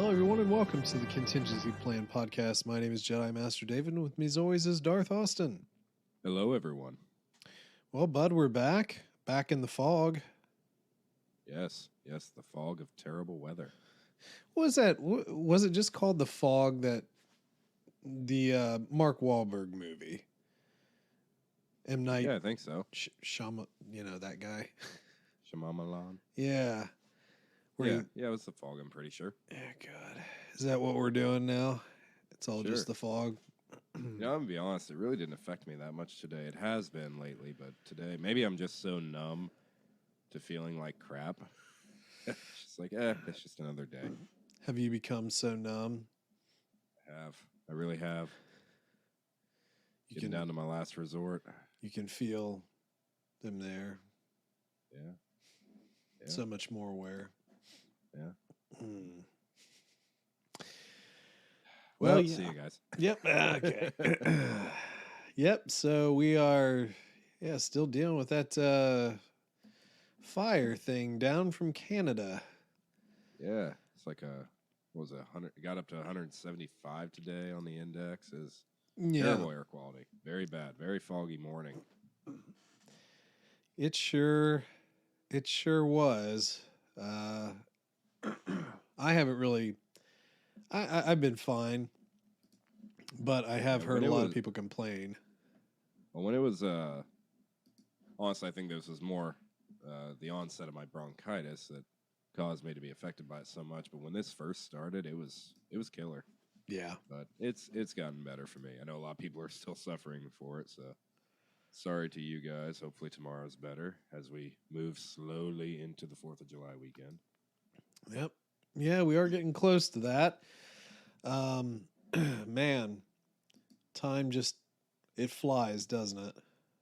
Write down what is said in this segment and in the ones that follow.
Hello, everyone, and welcome to the Contingency Plan Podcast. My name is Jedi Master David, and with me, as always, is Darth Austin. Hello, everyone. Well, bud, we're back in the fog. Yes, the fog of terrible weather. What was that? Was it just called the fog, that the Mark Wahlberg movie? M. Night. Yeah, I think so. Shama, that guy. Shyamalan. Yeah. Yeah, it was the fog, I'm pretty sure. Yeah, God. Is that what we're doing now? It's all just the fog? I'm going to be honest, it really didn't affect me that much today. It has been lately, but today, maybe I'm just so numb to feeling like crap. It's just like, it's just another day. Have you become so numb? I have. I really have. Getting down to my last resort. You can feel them there. Yeah. So much more aware. Yeah. Well, see you guys. Yep. Okay. Yep. So we are, still dealing with that fire thing down from Canada. Yeah. It's like what was it, 100? It got up to 175 today on the index. Is terrible air quality. Very bad. Very foggy morning. It sure was. I haven't really. I've been fine, but I have heard a lot of people complain. Well, when it was, honestly, I think this was more the onset of my bronchitis that caused me to be affected by it so much. But when this first started, it was killer. Yeah, but it's gotten better for me. I know a lot of people are still suffering for it, so sorry to you guys. Hopefully tomorrow's better as we move slowly into the 4th of July weekend. Yep. Yeah, we are getting close to that. Man, time just, it flies, doesn't it?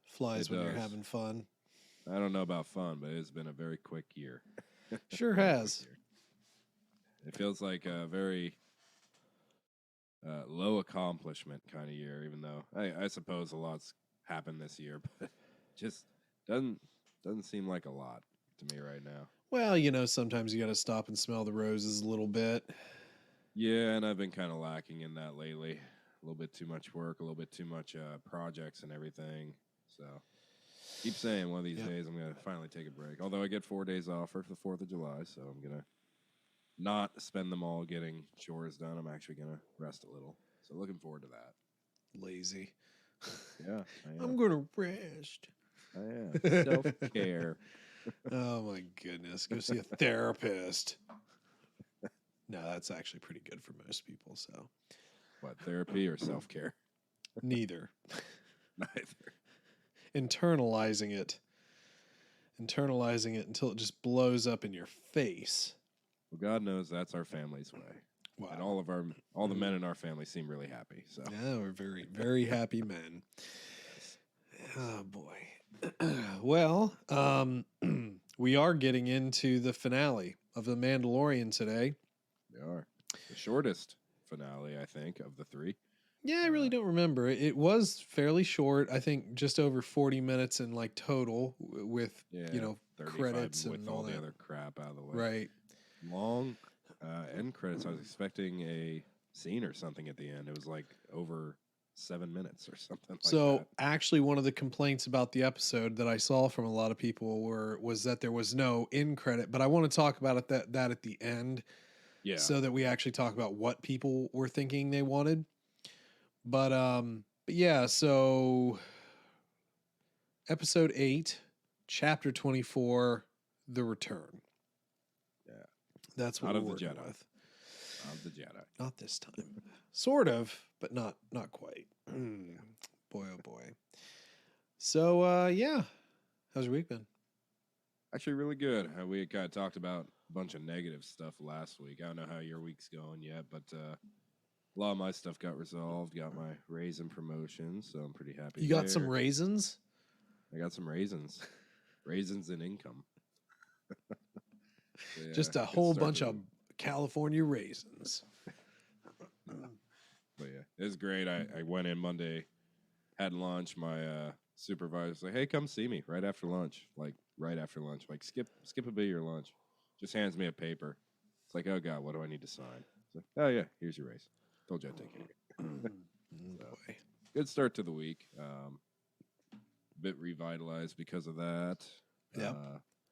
Flies when you're having fun. I don't know about fun, but it's been a very quick year. Sure has. It feels like a very low accomplishment kind of year, even though I suppose a lot's happened this year, but just doesn't seem like a lot to me right now. Well, sometimes you got to stop and smell the roses a little bit. Yeah, and I've been kind of lacking in that lately. A little bit too much work, a little bit too much projects and everything. So keep saying one of these days I'm going to finally take a break. Although I get 4 days off for the 4th of July, so I'm going to not spend them all getting chores done. I'm actually going to rest a little. So looking forward to that. Lazy. Yeah, I am. I'm going to rest. I am. Self-care. Oh, my goodness. Go see a therapist. No, that's actually pretty good for most people. So, what, therapy or self-care? Neither. Neither. Internalizing it until it just blows up in your face. Well, God knows that's our family's way. Wow. And all the men in our family seem really happy. So yeah, we're very, very happy men. Oh boy. Well, we are getting into the finale of The Mandalorian today. We are. The shortest finale, I think, of the 3. Yeah, I really don't remember. It was fairly short. I think just over 40 minutes in total with, credits with and all that. The other crap out of the way. Right. Long end credits. I was expecting a scene or something at the end. It was like over 7 minutes or something like that. So actually one of the complaints about the episode that I saw from a lot of people was that there was no end credit, but I want to talk about it that at the end. Yeah. So that we actually talk about what people were thinking they wanted. But yeah, so episode 8, chapter 24, The Return. Yeah. That's what we're working with. Out of the Jedi. Not this time. Sort of, but not quite. Boy, oh boy. So, yeah. How's your week been? Actually, really good. We kind of talked about a bunch of negative stuff last week. I don't know how your week's going yet, but a lot of my stuff got resolved. Got my raise and promotion, so I'm pretty happy. You got some raisins? I got some raisins. Raisins and income. So, yeah, just a whole bunch of California raisins. But yeah, it was great. I went in Monday, had lunch. My supervisor's like, "Hey, come see me right after lunch." Like skip a bit of your lunch. Just hands me a paper. It's like, oh God, what do I need to sign? So, oh yeah, here's your raise. Told you I'd take care of it. So, Boy. good start to the week. A bit revitalized because of that. Yeah.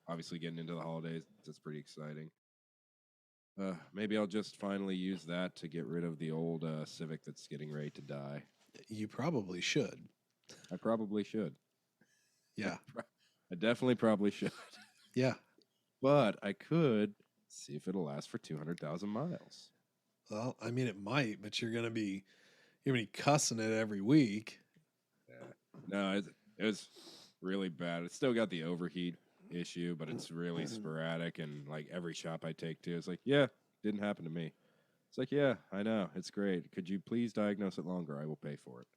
Obviously, getting into the holidays, that's pretty exciting. Maybe I'll just finally use that to get rid of the old Civic that's getting ready to die. You probably should. I probably should. Yeah. I definitely probably should. Yeah. But I could see if it'll last for 200,000 miles. Well, I mean, it might, but you're gonna be cussing it every week. Yeah. No, it was really bad. It's still got the overheat issue, but it's really sporadic. And like every shop I take to, it's like, yeah, didn't happen to me. It's like, yeah, I know, it's great. Could you please diagnose it longer? I will pay for it.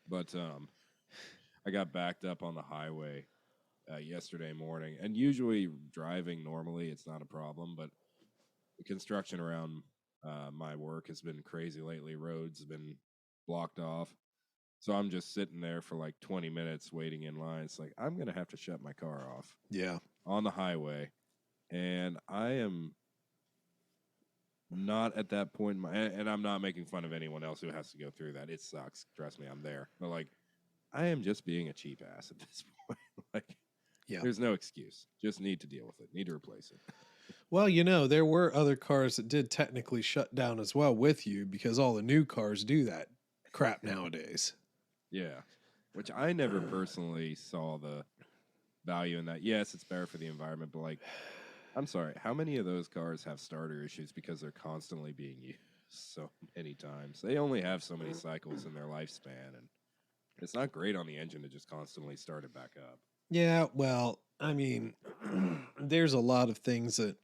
But I got backed up on the highway yesterday morning, and usually driving normally it's not a problem, but the construction around my work has been crazy lately. Roads have been blocked off. So I'm just sitting there for like 20 minutes waiting in line. It's like, I'm going to have to shut my car off. Yeah. On the highway. And I am not at that point and I'm not making fun of anyone else who has to go through that. It sucks. Trust me, I'm there. But like, I am just being a cheap ass at this point. Like, Yeah. There's no excuse. Just need to deal with it. Need to replace it. Well, there were other cars that did technically shut down as well with you because all the new cars do that crap nowadays. Yeah. Which I never personally saw the value in that. Yes, it's better for the environment, but like, I'm sorry, how many of those cars have starter issues because they're constantly being used so many times? They only have so many cycles in their lifespan, and it's not great on the engine to just constantly start it back up. Yeah, well, I mean, there's a lot of things that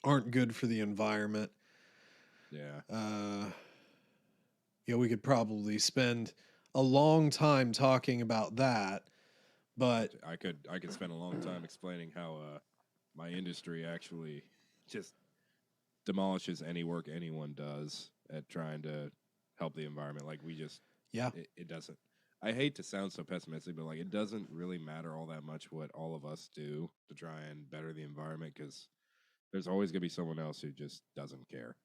aren't good for the environment. Yeah. We could probably spend a long time talking about that, but I could spend a long time explaining how my industry actually just demolishes any work anyone does at trying to help the environment. Like it doesn't. I hate to sound so pessimistic, but like it doesn't really matter all that much what all of us do to try and better the environment because there's always going to be someone else who just doesn't care.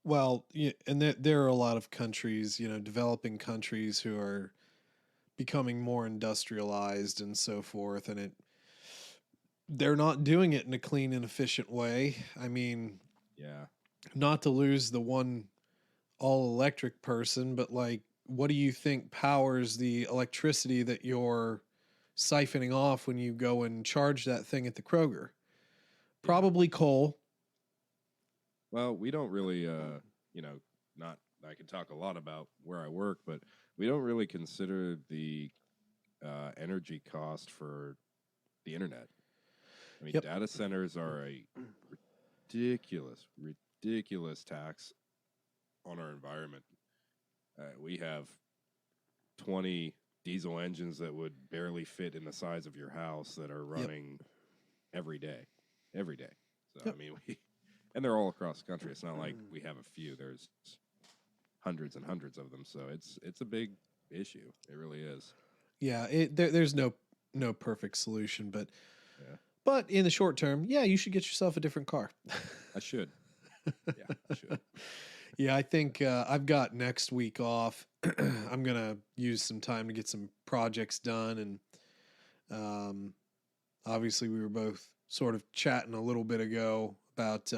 Well, and there are a lot of countries, developing countries who are becoming more industrialized and so forth, and they're not doing it in a clean and efficient way. I mean, yeah, not to lose the one all electric person, but like, what do you think powers the electricity that you're siphoning off when you go and charge that thing at the Kroger? Probably coal. Well, we don't really, not, I can talk a lot about where I work, but we don't really consider the energy cost for the internet. I mean, data centers are a ridiculous tax on our environment. We have 20 diesel engines that would barely fit in the size of your house that are running every day. So, I mean, and they're all across the country. It's not like we have a few. There's hundreds and hundreds of them. So it's a big issue. It really is. Yeah, there's no perfect solution, but in the short term, you should get yourself a different car. I should. Yeah, I should. Yeah, I think I've got next week off. I'm gonna use some time to get some projects done, and obviously we were both sort of chatting a little bit ago about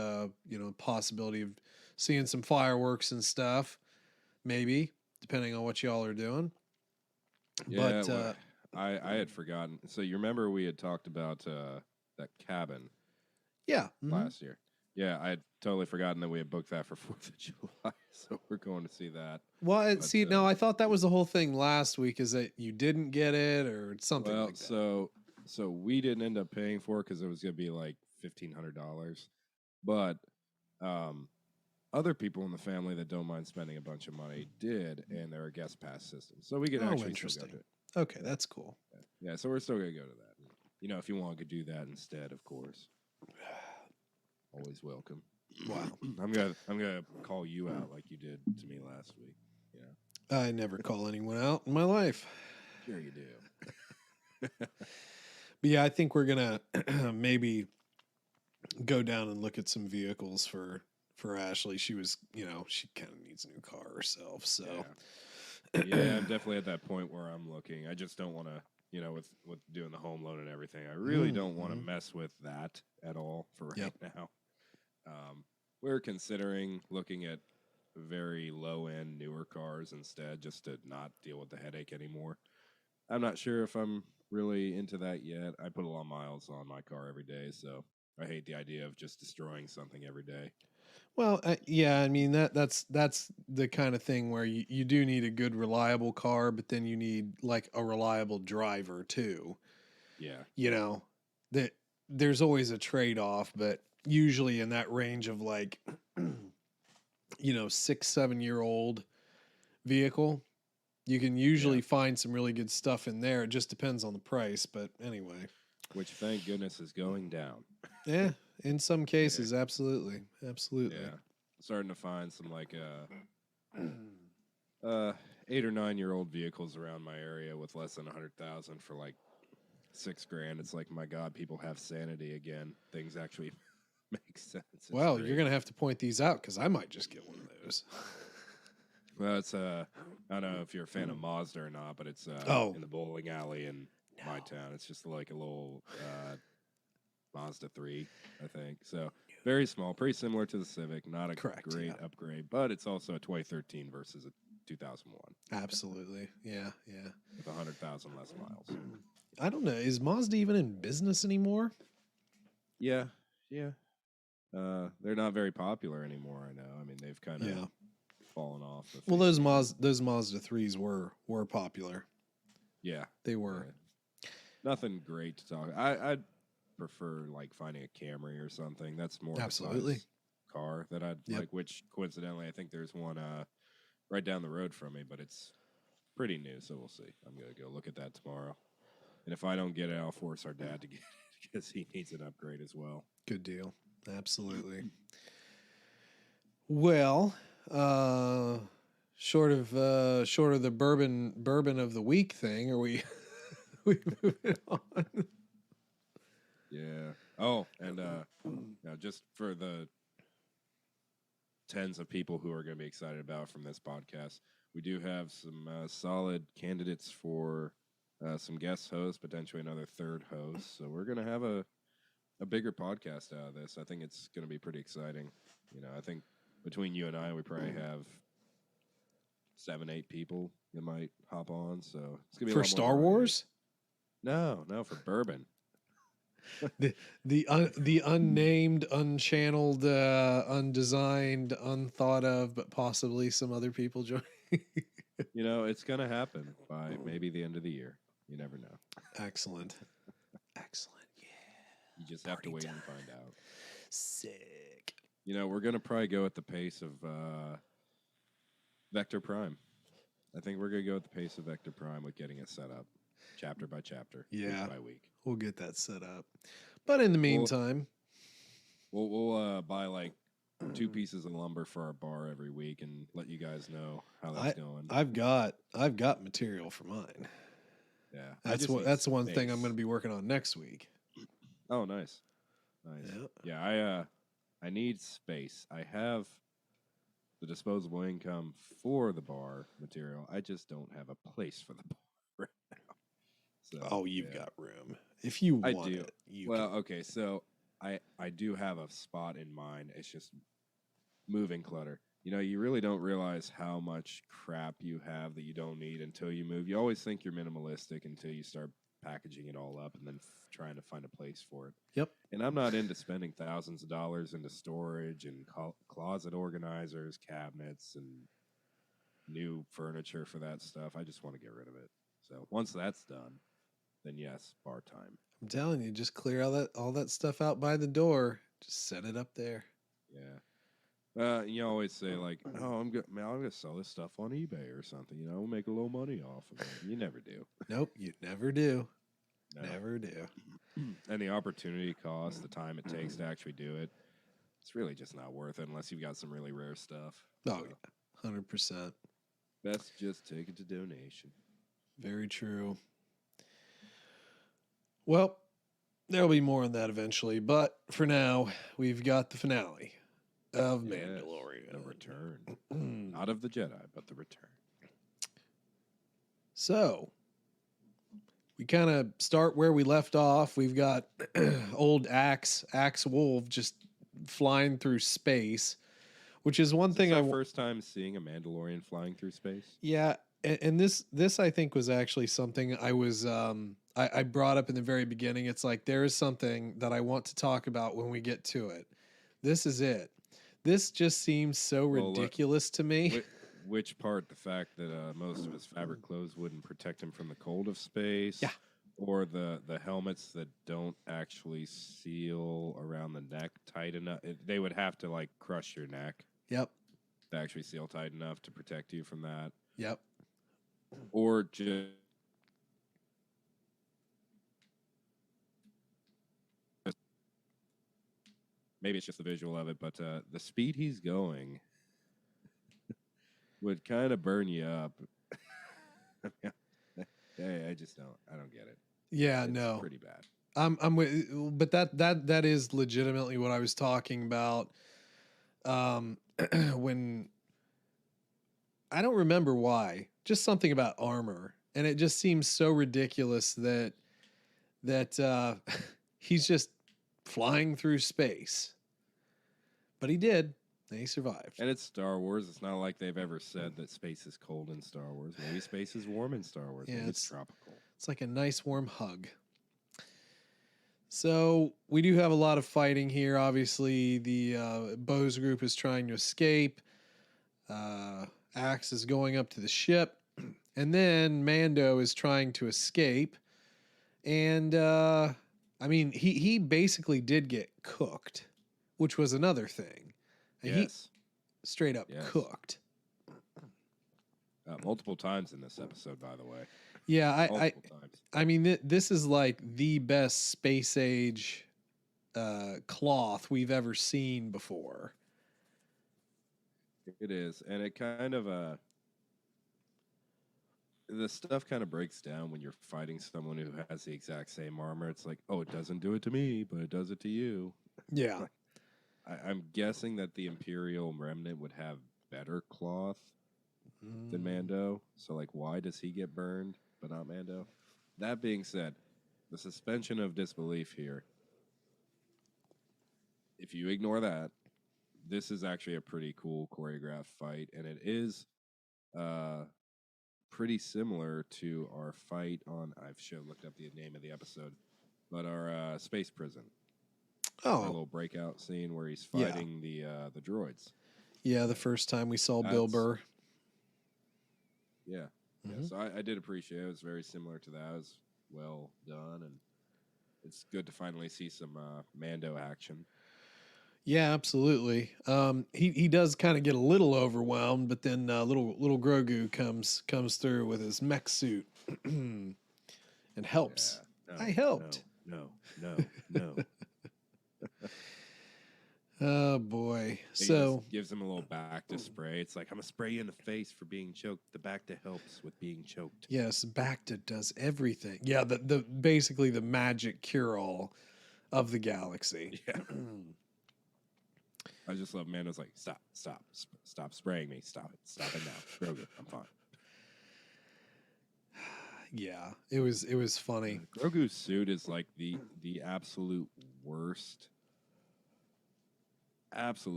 possibility of seeing some fireworks and stuff, maybe depending on what y'all are doing. Yeah, but I had forgotten. So you remember we had talked about that cabin? Yeah, last year. Yeah, I had totally forgotten that we had booked that for 4th of July, so we're going to see that. Well, no, I thought that was the whole thing last week, is that you didn't get it or something like that. So we didn't end up paying for it because it was going to be like $1,500. But other people in the family that don't mind spending a bunch of money did, and they're a guest pass system. So we could actually still go to it. Okay, that's cool. Yeah, so we're still going to go to that. If you want to do that instead, of course. Always welcome. Wow. I'm gonna call you out like you did to me last week. I never call anyone out in my life. Sure you do. But yeah, I think we're gonna maybe go down and look at some vehicles for for Ashley. She was, she kind of needs a new car herself. So, yeah, I'm definitely at that point where I'm looking. I just don't want to, with doing the home loan and everything. I really don't want to mess with that at all for right now. We're considering looking at very low end newer cars instead, just to not deal with the headache anymore. I'm not sure if I'm really into that yet. I put a lot of miles on my car every day, so I hate the idea of just destroying something every day. Well, yeah, I mean that's the kind of thing where you do need a good reliable car, but then you need like a reliable driver too. Yeah. That there's always a trade-off, but usually in that range of like 6-7 year old vehicle, you can usually find some really good stuff in there. It just depends on the price, but anyway. Which, thank goodness, is going down. Yeah, in some cases, absolutely. Absolutely. Yeah. Starting to find some like 8 or 9 year old vehicles around my area with less than 100,000 for like $6,000. It's like, my God, people have sanity again. Things actually make sense. It's well, great. You're gonna have to point these out because I might just get one of those. Well, it's I don't know if you're a fan of Mazda or not, but it's in the bowling alley in my town. It's just like a little Mazda 3, I think. So very small, pretty similar to the Civic. Not a great upgrade, but it's also a 2013 versus a 2001. Absolutely, yeah. With 100,000 less miles. I don't know. Is Mazda even in business anymore? Yeah. They're not very popular anymore. I know. I mean, they've kind of fallen off. Well, those Mazda 3s were popular. Yeah, they were. Yeah. Nothing great to talk. I'd prefer like finding a Camry or something. That's more absolutely a car that I'd like. Which coincidentally, I think there's one right down the road from me, but it's pretty new. So we'll see. I'm gonna go look at that tomorrow. And if I don't get it, I'll force our dad to get it because he needs an upgrade as well. Good deal. Absolutely. Well, short of the bourbon of the week thing, are we moving on? Yeah. Oh, and now just for the tens of people who are going to be excited about from this podcast, we do have some solid candidates for some guest hosts, potentially another third host. So we're going to have a bigger podcast out of this. I think it's going to be pretty exciting. I think between you and I, we probably have 7-8 people that might hop on. So it's going to be for Star Wars. No, for bourbon. the unnamed, unchanneled, undesigned, unthought of, but possibly some other people joining. It's going to happen by maybe the end of the year. You never know. Excellent. Yeah. You just have to wait and find out. Sick. We're going to probably go at the pace of Vector Prime. I think we're going to go at the pace of Vector Prime with getting it set up chapter by chapter, week by week. We'll get that set up. But in the meantime, we'll buy like 2 pieces of lumber for our bar every week and let you guys know how that's going. I've got material for mine. Yeah. That's one thing I'm going to be working on next week. Oh, nice. Yeah, I need space. I have the disposable income for the bar material. I just don't have a place for the bar right now. So, you've got room. If you want it, you can. Okay, so I do have a spot in mind. It's just moving clutter. You really don't realize how much crap you have that you don't need until you move. You always think you're minimalistic until you start packaging it all up and then trying to find a place for it. Yep. And I'm not into spending thousands of dollars into storage and closet organizers, cabinets, and new furniture for that stuff. I just want to get rid of it. So once that's done, then yes, bar time. I'm telling you, just clear all that stuff out by the door. Just set it up there. Yeah. You always say like, "Oh, I'm gonna sell this stuff on eBay or something. We'll make a little money off of it." You never do. Nope, you never do. No. Never do. And the opportunity cost, the time it takes to actually do it, it's really just not worth it unless you've got some really rare stuff. Oh, yeah, 100%. Best just take it to donation. Very true. Well, there'll be more on that eventually, but for now, we've got the finale. of Yes, Mandalorian. the return. Not of the Jedi, but the return. So, we kind of start where we left off. We've got old Axe Wolf just flying through space, which is one Is thing this our first time seeing a Mandalorian flying through space? Yeah, and this I think was actually something I was I brought up in the very beginning. It's like there is something that I want to talk about when we get to it. This is it. This just seems so ridiculous to me. Which part? The fact that most of his fabric clothes wouldn't protect him from the cold of space? Yeah. Or the helmets that don't actually seal around the neck tight enough. They would have to like crush your neck. Yep. To actually seal tight enough to protect you from that. Yep. Or just maybe it's just the visual of it, but the speed he's going would kind of burn you up. I just don't. I don't get it. Yeah, It's no. pretty bad. I'm with, but that is legitimately what I was talking about. When I don't remember why, just something about armor, and it just seems so ridiculous that he's just flying through space, but he did, and he survived. And it's Star Wars. It's not like they've ever said that space is cold in Star Wars. Maybe space is warm in Star Wars. Yeah, Maybe it's tropical. It's like a nice warm hug. So we do have a lot of fighting here. Obviously, the Bose group is trying to escape. Axe is going up to the ship, and then Mando is trying to escape. And I mean, he basically did get cooked, which was another thing. Yes. He straight up Yes. cooked. Multiple times in this episode, by the way. Yeah, Multiple times. I mean, this is like the best space age cloth we've ever seen before. It is, and it kind of the stuff kind of breaks down when you're fighting someone who has the exact same armor. It's like, oh, it doesn't do it to me, but it does it to you. Yeah. I'm guessing that the Imperial Remnant would have better cloth than Mando. So, like, why does he get burned, but not Mando? That being said, the suspension of disbelief here, if you ignore that, this is actually a pretty cool choreographed fight, and it is pretty similar to our fight on, looked up the name of the episode, but our space prison. Oh, a little breakout scene where he's fighting the droids. Yeah, the first time we saw Bill Burr. Yeah. Mm-hmm. Yeah, so I did appreciate it. It was very similar to that. It was well done, and it's good to finally see some Mando action. Yeah, absolutely. He does kind of get a little overwhelmed, but then little Grogu comes through with his mech suit and helps. Yeah. No, I helped. No. Oh boy! He so just gives him a little back to spray. It's like, I'm gonna spray you in the face for being choked. The Bacta helps with being choked. Yes, Bacta does everything. Yeah, the basically the magic cure all of the galaxy. Yeah. I just love Mando's like, stop spraying me. Stop it now. Grogu, I'm fine. Yeah, it was funny. Grogu's suit is like the absolute worst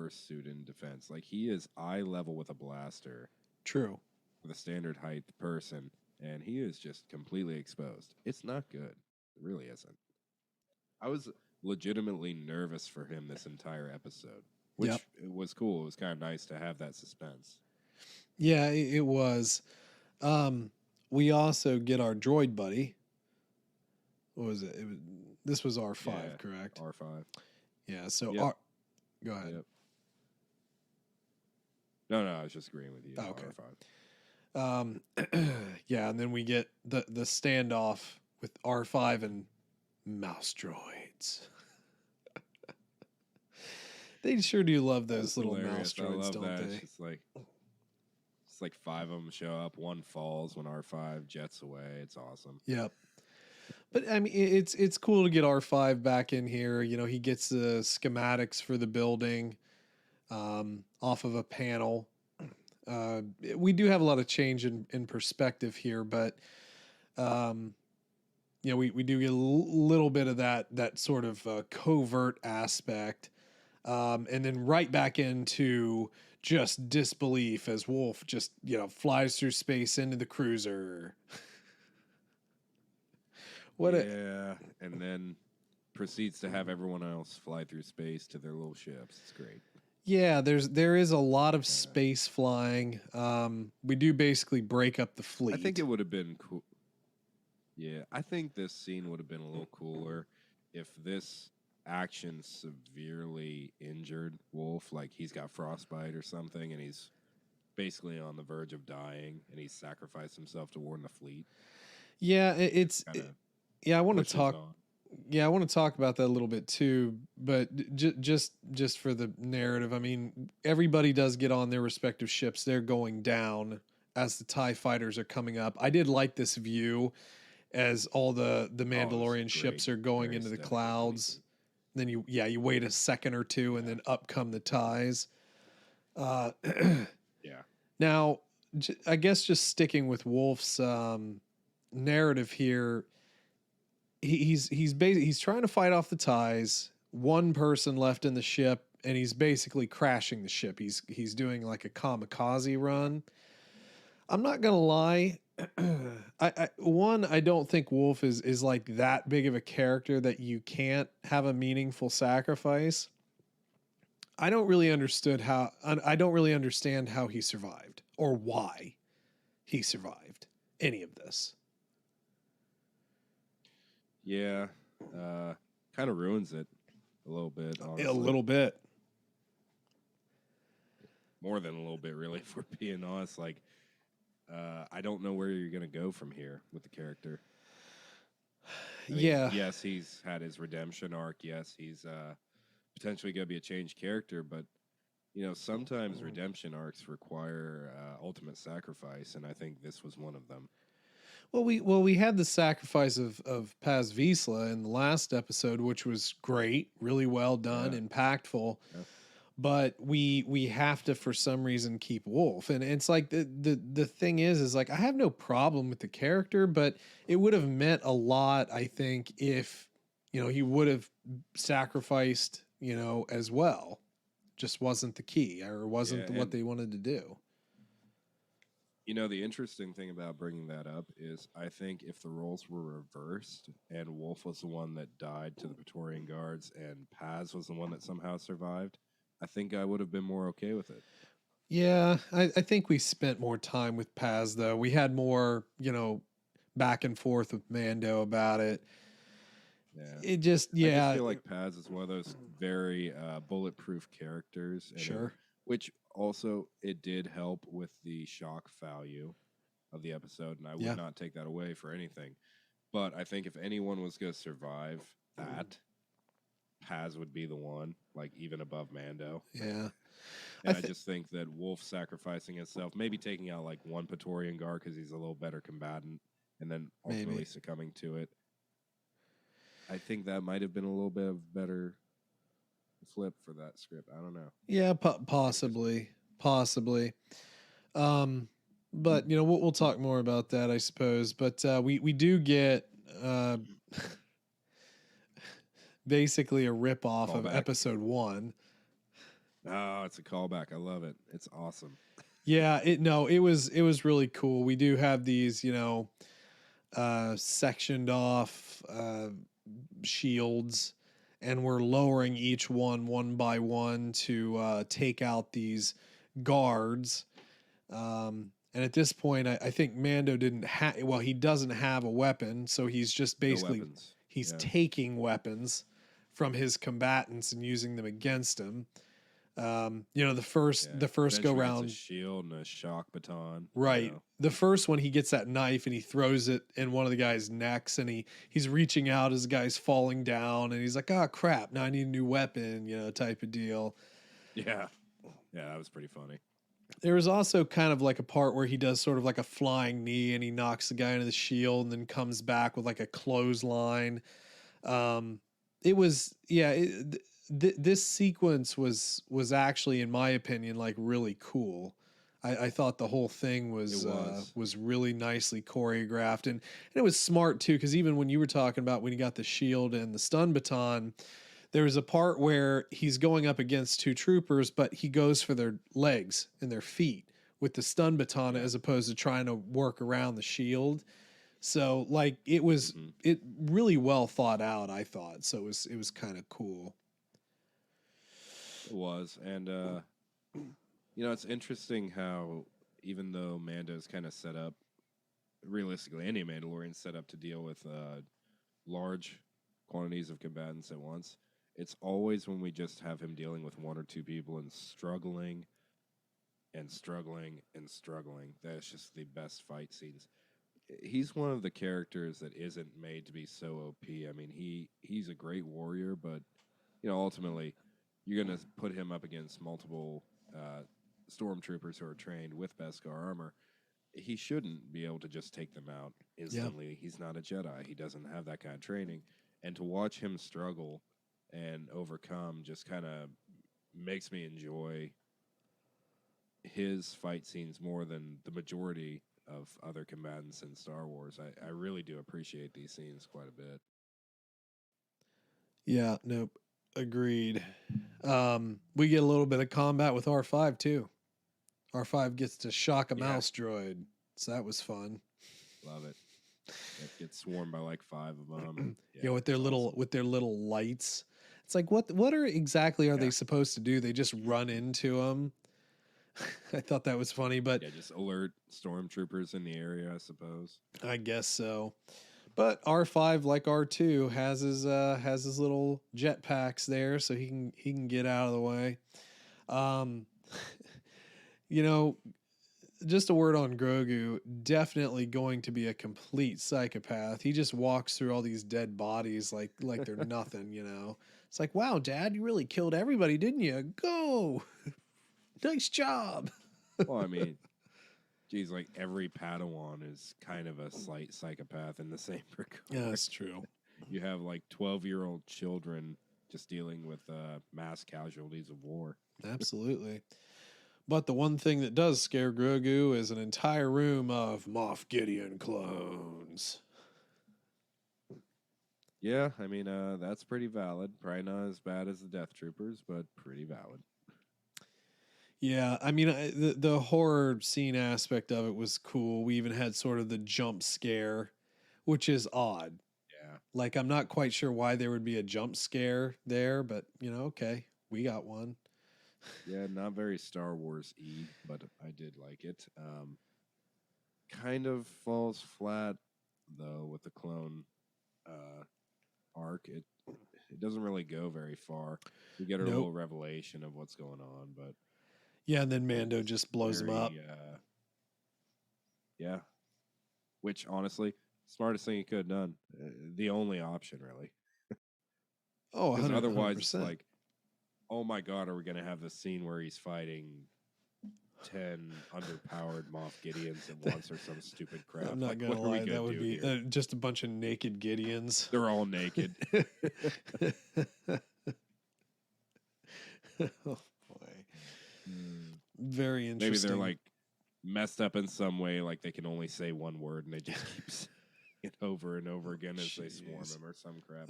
suit in defense. Like, he is eye level with a blaster. True. With a standard height person, and he is just completely exposed. It's not good. It really isn't. I was legitimately nervous for him this entire episode, which was cool. It was kind of nice to have that suspense. Yeah, it was. We also get our droid buddy. What was it? This was R5, correct? R5. Yeah, so go ahead. Yep. No, I was just agreeing with you. Oh, okay. R5. Yeah, and then we get the standoff with R5 and mouse droids. They sure do love those little mouse droids, don't they? It's like 5 of them show up. One falls when R5 jets away. It's awesome. Yep. But I mean, it's cool to get R5 back in here. You know, he gets the schematics for the building. off of a panel. We do have a lot of change in perspective here, but we do get a little bit of that sort of covert aspect, and then right back into just disbelief as Wolf just flies through space into the cruiser. And then proceeds to have everyone else fly through space to their little ships. It's great. Yeah, there is a lot of space flying. We do basically break up the fleet. I think it would have been cool. Yeah, I think this scene would have been a little cooler if this action severely injured Wolf, like he's got frostbite or something, and he's basically on the verge of dying, and he sacrificed himself to warn the fleet. Yeah, I want to talk. Yeah, I want to talk about that a little bit too, but just for the narrative, I mean, everybody does get on their respective ships. They're going down as the TIE fighters are coming up. I did like this view as all the Mandalorian ships are going into the clouds. Then you wait a second or two, and then up come the TIEs. Yeah. Now, I guess just sticking with Wolf's narrative here. He's trying to fight off the TIEs. One person left in the ship, and he's basically crashing the ship. He's doing like a kamikaze run. I'm not gonna lie. I don't think Wolf is like that big of a character that you can't have a meaningful sacrifice. I don't really understand how he survived or why he survived any of this. Yeah, kind of ruins it a little bit, honestly. A little bit. More than a little bit, really, if we're being honest. Like, I don't know where you're going to go from here with the character. Yes, he's had his redemption arc. Yes, he's potentially going to be a changed character, but, sometimes redemption arcs require ultimate sacrifice, and I think this was one of them. Well, we had the sacrifice of Paz Vizsla in the last episode, which was great, really well done, impactful. Yeah. But we have to, for some reason, keep Wolf, and it's like the thing is like I have no problem with the character, but it would have meant a lot, I think, if he would have sacrificed, as well. Just wasn't the key, or wasn't what they wanted to do. The interesting thing about bringing that up is I think if the roles were reversed and Wolf was the one that died to the Praetorian Guards and Paz was the one that somehow survived, I think I would have been more okay with it. Yeah, I think we spent more time with Paz, though. We had more, back and forth with Mando about it. Yeah. It just, I just feel like Paz is one of those very bulletproof characters. Sure. Which also, it did help with the shock value of the episode, and I would not take that away for anything. But I think if anyone was going to survive that, Paz would be the one, like even above Mando. Yeah. And I just think that Wolf sacrificing himself, maybe taking out like one Praetorian Guard because he's a little better combatant, and then ultimately succumbing to it. I think that might have been a little bit of better flip for that script. I don't know. Yeah, possibly. But we'll talk more about that, I suppose. But we do get basically a ripoff of episode 1. Oh, it's a callback. I love it. It's awesome. Yeah, it was really cool. We do have these, sectioned off shields, and we're lowering each one by one to take out these guards. And at this point, I think Mando he doesn't have a weapon, so he's just basically taking weapons from his combatants and using them against him. The first go round, a shield and a shock baton. Right. The first one, he gets that knife and he throws it in one of the guy's necks, and he's reaching out as the guy's falling down, and he's like, "Oh crap! Now I need a new weapon," type of deal. Yeah, that was pretty funny. There was also kind of like a part where he does sort of like a flying knee, and he knocks the guy into the shield, and then comes back with like a clothesline. this sequence was actually, in my opinion, like really cool. I thought the whole thing was really nicely choreographed, and it was smart too, because even when you were talking about when he got the shield and the stun baton, there was a part where he's going up against two troopers, but he goes for their legs and their feet with the stun baton as opposed to trying to work around the shield. So like it really well thought out, I thought. So it was kind of cool. It was, and it's interesting how even though Mando's kind of set up, realistically, any Mandalorian set up to deal with large quantities of combatants at once, it's always when we just have him dealing with one or two people and struggling and struggling and struggling. That's just the best fight scenes. He's one of the characters that isn't made to be so OP. I mean, he's a great warrior, but ultimately, you're going to put him up against multiple stormtroopers who are trained with Beskar armor. He shouldn't be able to just take them out instantly. Yeah. He's not a Jedi. He doesn't have that kind of training. And to watch him struggle and overcome just kind of makes me enjoy his fight scenes more than the majority of other combatants in Star Wars. I really do appreciate these scenes quite a bit. Yeah, nope. Agreed. We get a little bit of combat with R5 too. R5 gets to shock a mouse droid, so that was fun. Love it. It gets swarmed by like 5 of them. With their little lights. It's like what exactly are they supposed to do? They just run into them. I thought that was funny, but just alert stormtroopers in the area, I suppose. I guess so. But R5, like R2, has his little jetpacks there, so he can get out of the way. Just a word on Grogu. Definitely going to be a complete psychopath. He just walks through all these dead bodies like they're nothing. It's like, wow, Dad, you really killed everybody, didn't you? Go. Nice job. Well, I mean, geez, like every Padawan is kind of a slight psychopath in the same regard. Yeah, that's true. You have like 12-year-old children just dealing with mass casualties of war. Absolutely. But the one thing that does scare Grogu is an entire room of Moff Gideon clones. Yeah, I mean, that's pretty valid. Probably not as bad as the Death Troopers, but pretty valid. Yeah, I mean, the horror scene aspect of it was cool. We even had sort of the jump scare, which is odd. Yeah. Like, I'm not quite sure why there would be a jump scare there, but, okay, we got one. Yeah, not very Star Wars-y, but I did like it. Kind of falls flat, though, with the clone arc. It doesn't really go very far. We get a little revelation of what's going on, but... Yeah, and then Mando just blows him up. Yeah. Which, honestly, smartest thing he could have done. The only option, really. Oh, 100%. Otherwise, it's like, oh my God, are we going to have the scene where he's fighting 10 underpowered Moff Gideons at once or some stupid crap? I'm not going to lie, that would be just a bunch of naked Gideons. They're all naked. Oh, boy. Very interesting. Maybe they're like messed up in some way, like they can only say one word and they just keep saying it over and over again as they swarm him or some crap.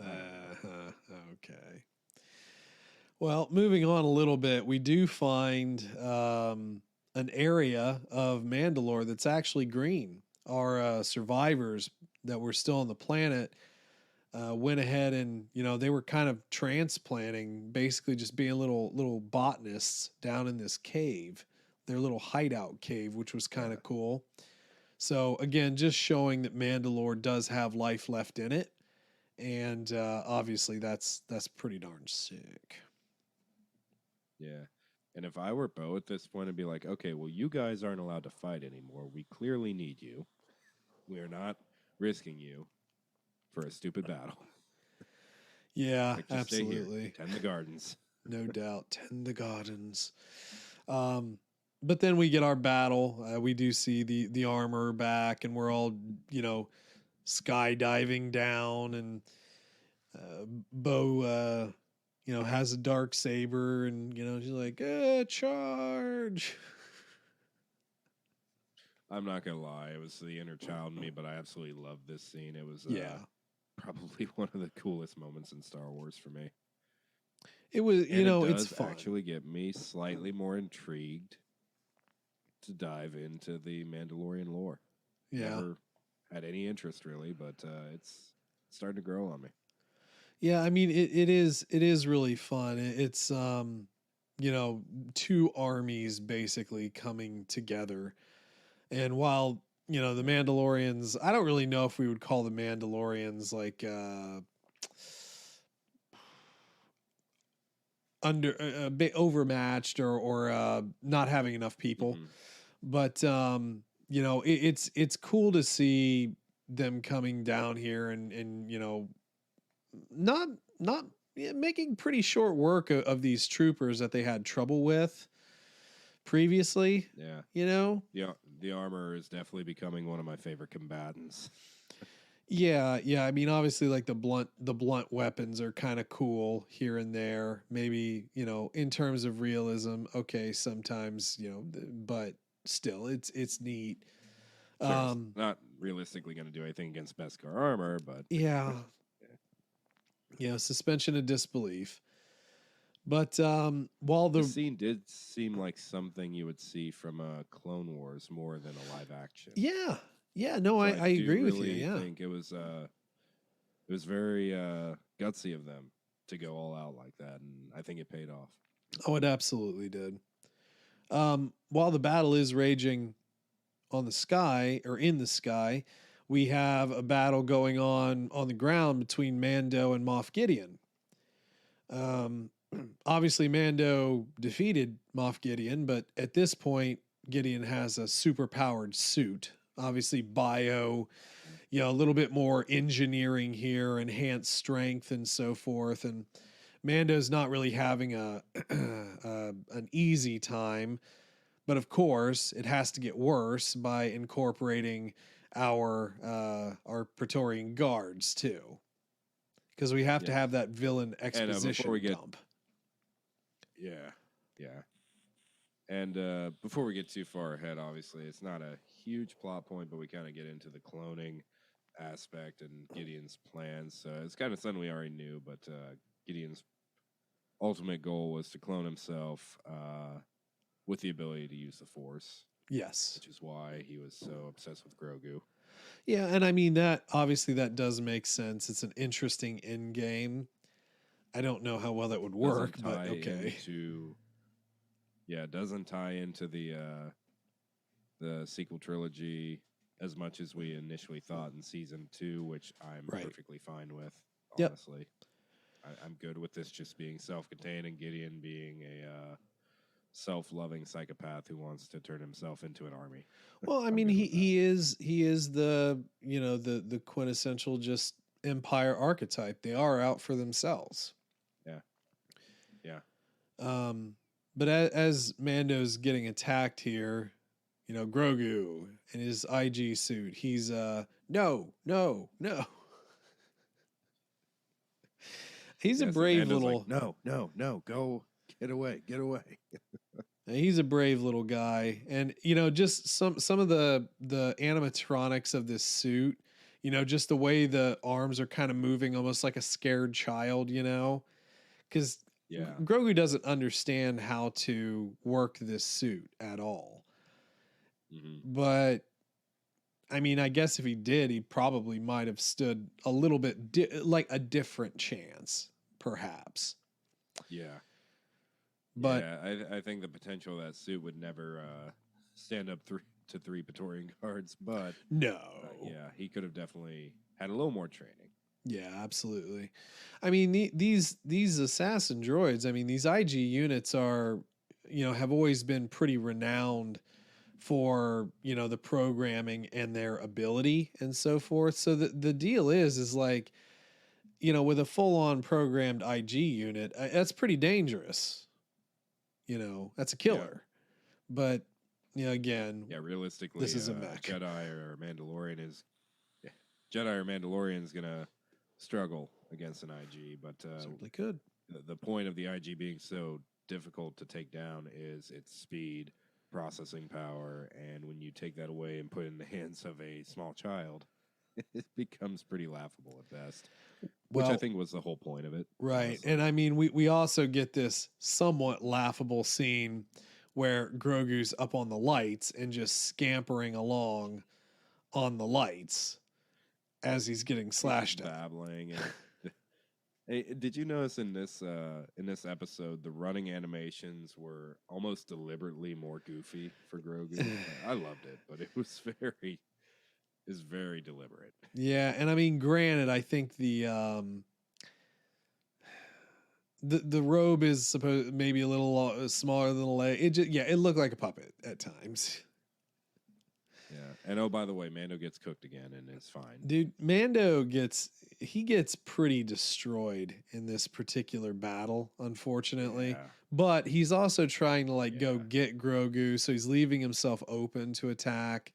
Okay. Well, moving on a little bit, we do find an area of Mandalore that's actually green. Our survivors that were still on the planet went ahead and, they were kind of transplanting, basically just being little botanists down in this cave, their little hideout cave, which was kind of cool. So again, just showing that Mandalore does have life left in it. And obviously that's pretty darn sick. Yeah. And if I were Bo at this point, I'd be like, okay, well, you guys aren't allowed to fight anymore. We clearly need you. We are not risking you for a stupid battle. Yeah, absolutely. Tend the gardens. No doubt. Tend the gardens. But then we get our battle. We do see the armor back, and we're all, skydiving down, and Bo has a dark saber, and she's like, charge. I'm not gonna lie, it was the inner child in me, but I absolutely loved this scene. It was Yeah. probably one of the coolest moments in Star Wars for me. It was, And it it's does fun. actually get me slightly more intrigued to dive into the Mandalorian lore. Yeah. Never had any interest really, but it's starting to grow on me. Yeah, I mean it is really fun. It's two armies basically coming together. And while, the Mandalorians, I don't really know if we would call the Mandalorians like under a bit overmatched or not having enough people. Mhm. But it's cool to see them coming down here and not making pretty short work of these troopers that they had trouble with previously. Yeah. The armor is definitely becoming one of my favorite combatants. Yeah. I mean, obviously, like the blunt weapons are kind of cool here and there. Maybe in terms of realism, okay, sometimes but still, it's neat. Sure, it's not realistically going to do anything against Beskar armor, but Yeah, suspension of disbelief. But while the scene did seem like something you would see from Clone Wars more than a live action. Yeah, no, So I do agree with you. really Yeah, think it was very gutsy of them to go all out like that, and I think it paid off. oh, it absolutely did. While the battle is raging on the sky or in the sky, we have a battle going on the ground between Mando and Moff Gideon. Obviously, Mando defeated Moff Gideon, but at this point, Gideon has a super powered suit. Obviously, bio, a little bit more engineering here, enhanced strength, and so forth. And Mando's not really having an easy time. But of course, it has to get worse by incorporating our Praetorian guards too, because we have to have that villain exposition dump. Yeah. And before we get too far ahead, obviously, it's not a huge plot point, but we kind of get into the cloning aspect and Gideon's plans. So it's kind of something we already knew, but Gideon's ultimate goal was to clone himself with the ability to use the Force. Yes. Which is why he was so obsessed with Grogu. Yeah, and I mean that obviously that does make sense. It's an interesting end game. I don't know how well that would work, but okay. It doesn't tie into the sequel trilogy as much as we initially thought in season 2, which I'm perfectly fine with, honestly. Yep. I'm good with this just being self-contained and Gideon being a self-loving psychopath who wants to turn himself into an army. Well, I mean, he is the the quintessential just Empire archetype. They are out for themselves. Yeah. But as Mando's getting attacked here, Grogu in his IG suit, he's no. He's a brave little. Like, no, go get away. He's a brave little guy, and just some of the animatronics of this suit, just the way the arms are kind of moving, almost like a scared child, because Grogu doesn't understand how to work this suit at all. Mm-hmm. But I mean, I guess if he did, he probably might have stood a little bit like a different chance, perhaps. Yeah. But I think the potential of that suit would never stand up to 3 Praetorian guards, but no. He could have definitely had a little more training. Yeah, absolutely. I mean, these assassin droids, I mean, these IG units are, have always been pretty renowned for, the programming and their ability and so forth. So the deal is like, with a full-on programmed IG unit, that's pretty dangerous. That's a killer. Yeah. But, again, realistically, this is a mech. Jedi or Mandalorian is going to struggle against an IG, but certainly could. the point of the IG being so difficult to take down is its speed, processing power, and when you take that away and put it in the hands of a small child, it becomes pretty laughable at best. Which I think was the whole point of it. Right. Honestly. And I mean, we also get this somewhat laughable scene where Grogu's up on the lights and just scampering along on the lights as he's getting slashed at. Babbling. And hey, did you notice in this episode the running animations were almost deliberately more goofy for Grogu? I loved it, but it was very deliberate. Yeah, and I mean, granted, I think the robe is supposed maybe a little smaller than the leg. It looked like a puppet at times. Yeah, and oh, by the way, Mando gets cooked again, and it's fine. Dude, Mando gets pretty destroyed in this particular battle, unfortunately. Yeah. But he's also trying to go get Grogu, so he's leaving himself open to attack.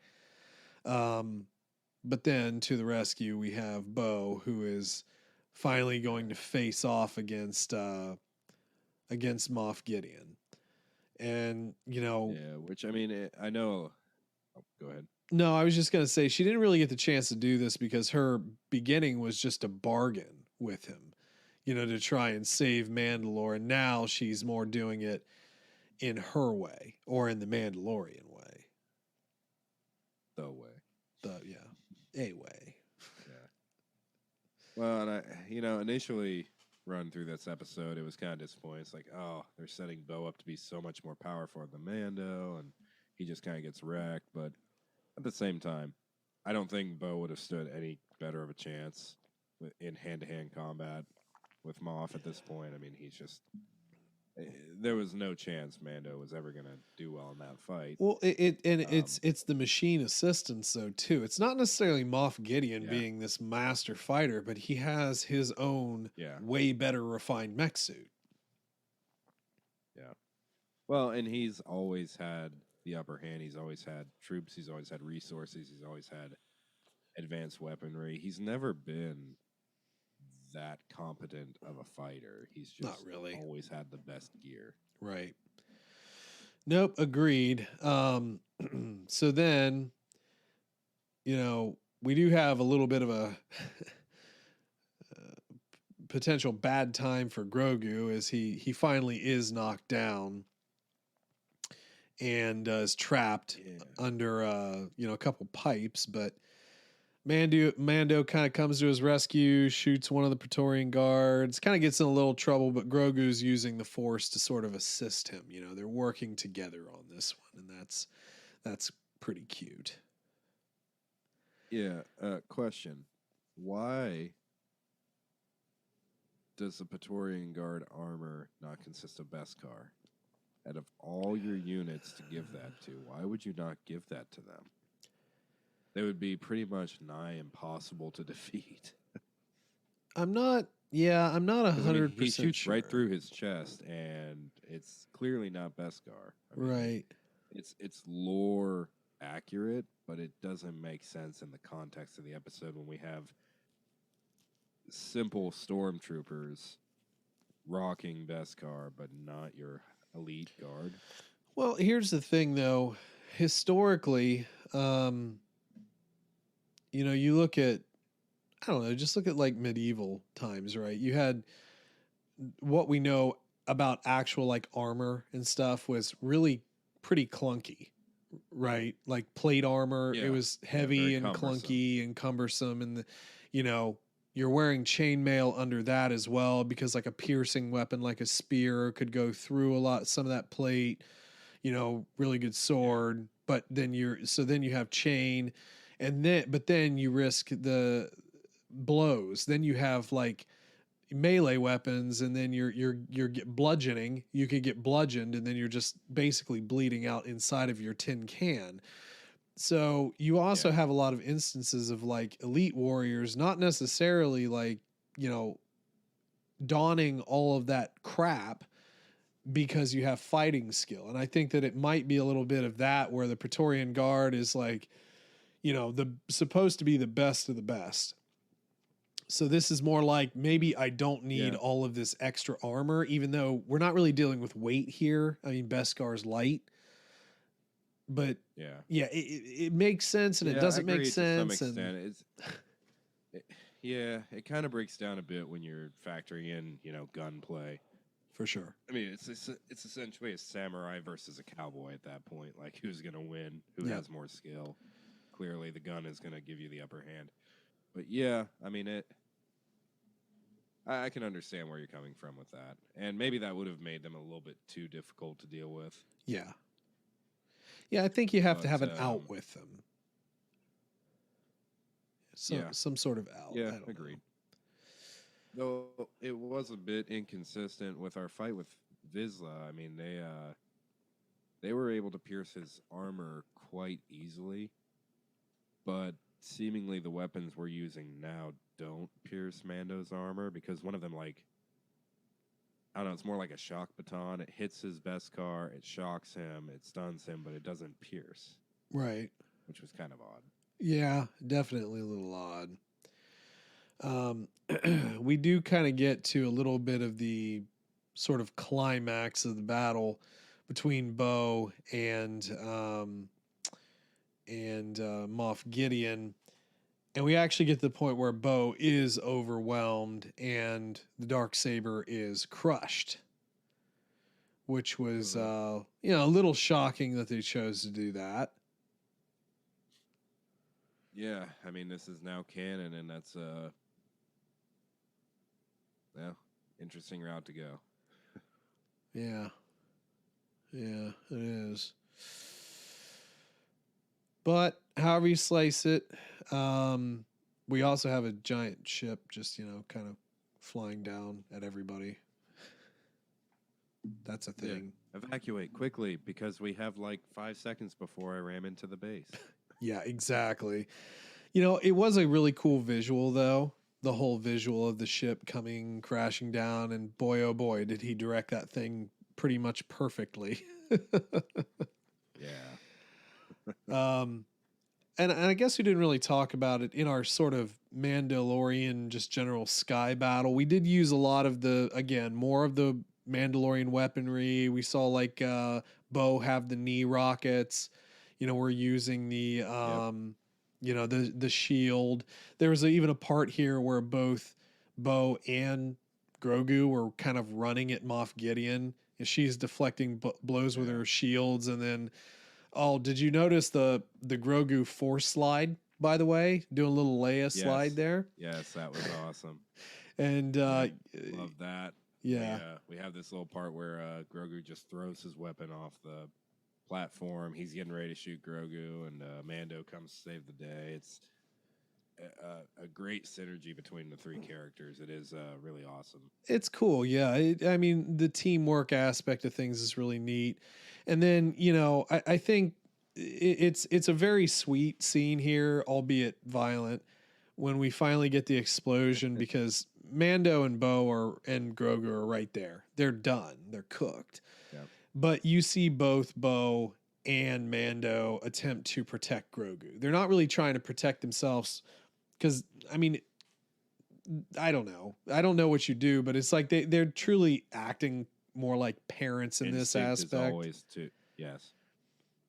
But then to the rescue, we have Bo, who is finally going to face off against Moff Gideon. And, which I mean, I know. Oh, go ahead. No, I was just going to say she didn't really get the chance to do this because her beginning was just a bargain with him, to try and save Mandalore. And now she's more doing it in her way or in the Mandalorian way. The way. A way. Yeah. Well, and I, initially run through this episode, it was kind of disappointing. It's like, oh, they're setting Bo up to be so much more powerful than Mando, and he just kind of gets wrecked. But at the same time, I don't think Bo would have stood any better of a chance in hand-to-hand combat with Moff at this point. I mean, there was no chance Mando was ever going to do well in that fight. Well, it's the machine assistance though too. It's not necessarily Moff Gideon being this master fighter, but he has his own way better refined mech suit. Yeah. Well, and he's always had the upper hand. He's always had troops. He's always had resources. He's always had advanced weaponry. He's never been that competent of a fighter. He's just not really always had the best gear. Right. Nope. Agreed. So then, we do have a little bit of a potential bad time for Grogu as he finally is knocked down and is trapped under a couple pipes, but Mando kind of comes to his rescue, shoots one of the Praetorian guards, kind of gets in a little trouble, but Grogu's using the Force to sort of assist him. They're working together on this one, and that's pretty cute. Yeah. Question: why does the Praetorian Guard armor not consist of Beskar? Out of all your units to give that to, why would you not give that to them? They would be pretty much nigh impossible to defeat. I'm not 100% He shoots sure. right through his chest, and it's clearly not Beskar. Right. It's lore accurate, but it doesn't make sense in the context of the episode when we have simple stormtroopers rocking Beskar, but not your elite guard. Well, here's the thing, though. Historically, you look at, I don't know, just look at medieval times, right? You had what we know about actual armor and stuff was really pretty clunky, right? Like plate armor, it was heavy and clunky and cumbersome. And, you're wearing chainmail under that as well because a piercing weapon like a spear could go through some of that plate, really good sword. But then you have chain. But then you risk the blows. Then you have melee weapons, and then you're bludgeoning. You could get bludgeoned, and then you're just basically bleeding out inside of your tin can. So you also have a lot of instances of elite warriors, not necessarily donning all of that crap because you have fighting skill. And I think that it might be a little bit of that where the Praetorian Guard is supposed to be the best of the best. So this is more like maybe I don't need all of this extra armor, even though we're not really dealing with weight here. I mean, Beskar's light, but it makes sense and it doesn't make sense. To some extent. It kind of breaks down a bit when you're factoring in, gunplay. For sure. I mean, it's essentially a samurai versus a cowboy at that point. Like, who's going to win? Who has more skill? Clearly, the gun is going to give you the upper hand. But yeah, I mean, I can understand where you're coming from with that. And maybe that would have made them a little bit too difficult to deal with. Yeah. Yeah, I think you have to have an out with them. Some sort of out. Yeah, agreed. Though it was a bit inconsistent with our fight with Vizsla. I mean, they were able to pierce his armor quite easily, but seemingly the weapons we're using now don't pierce Mando's armor because one of them, like, I don't know, it's more like a shock baton. It hits his Beskar, it shocks him, it stuns him, but it doesn't pierce. Right. Which was kind of odd. Yeah, definitely a little odd. We do kind of get to a little bit of the sort of climax of the battle between Bo and Moff Gideon, and we actually get to the point where Bo is overwhelmed and the Darksaber is crushed, which was a little shocking that they chose to do that. Yeah, I mean, this is now canon, and that's interesting route to go. Yeah, it is. But however you slice it, we also have a giant ship just, kind of flying down at everybody. That's a thing. Yeah. Evacuate quickly because we have like 5 seconds before I ram into the base. Yeah, exactly. It was a really cool visual, though. The whole visual of the ship coming crashing down, and boy, oh boy, did he direct that thing pretty much perfectly. Yeah. And I guess we didn't really talk about it in our sort of Mandalorian, just general sky battle. We did use a lot of more of the Mandalorian weaponry. We saw like Bo have the knee rockets. We're using the the shield. There was even a part here where both Bo and Grogu were kind of running at Moff Gideon, and she's deflecting blows with her shields. And then, did you notice the Grogu force slide, by the way? Doing a little Leia slide there? Yes, that was awesome. And love that. Yeah. We have this little part where Grogu just throws his weapon off the platform. He's getting ready to shoot Grogu, and Mando comes to save the day. It's a great synergy between the three characters. It is really awesome. It's cool, yeah. I mean, the teamwork aspect of things is really neat. And then, I think it's a very sweet scene here, albeit violent, when we finally get the explosion because Mando and and Grogu are right there. They're done. They're cooked. Yep. But you see both Bo and Mando attempt to protect Grogu. They're not really trying to protect themselves because, I mean, I don't know. I don't know what you do, but it's like they're truly acting more like parents in this aspect. Is always yes.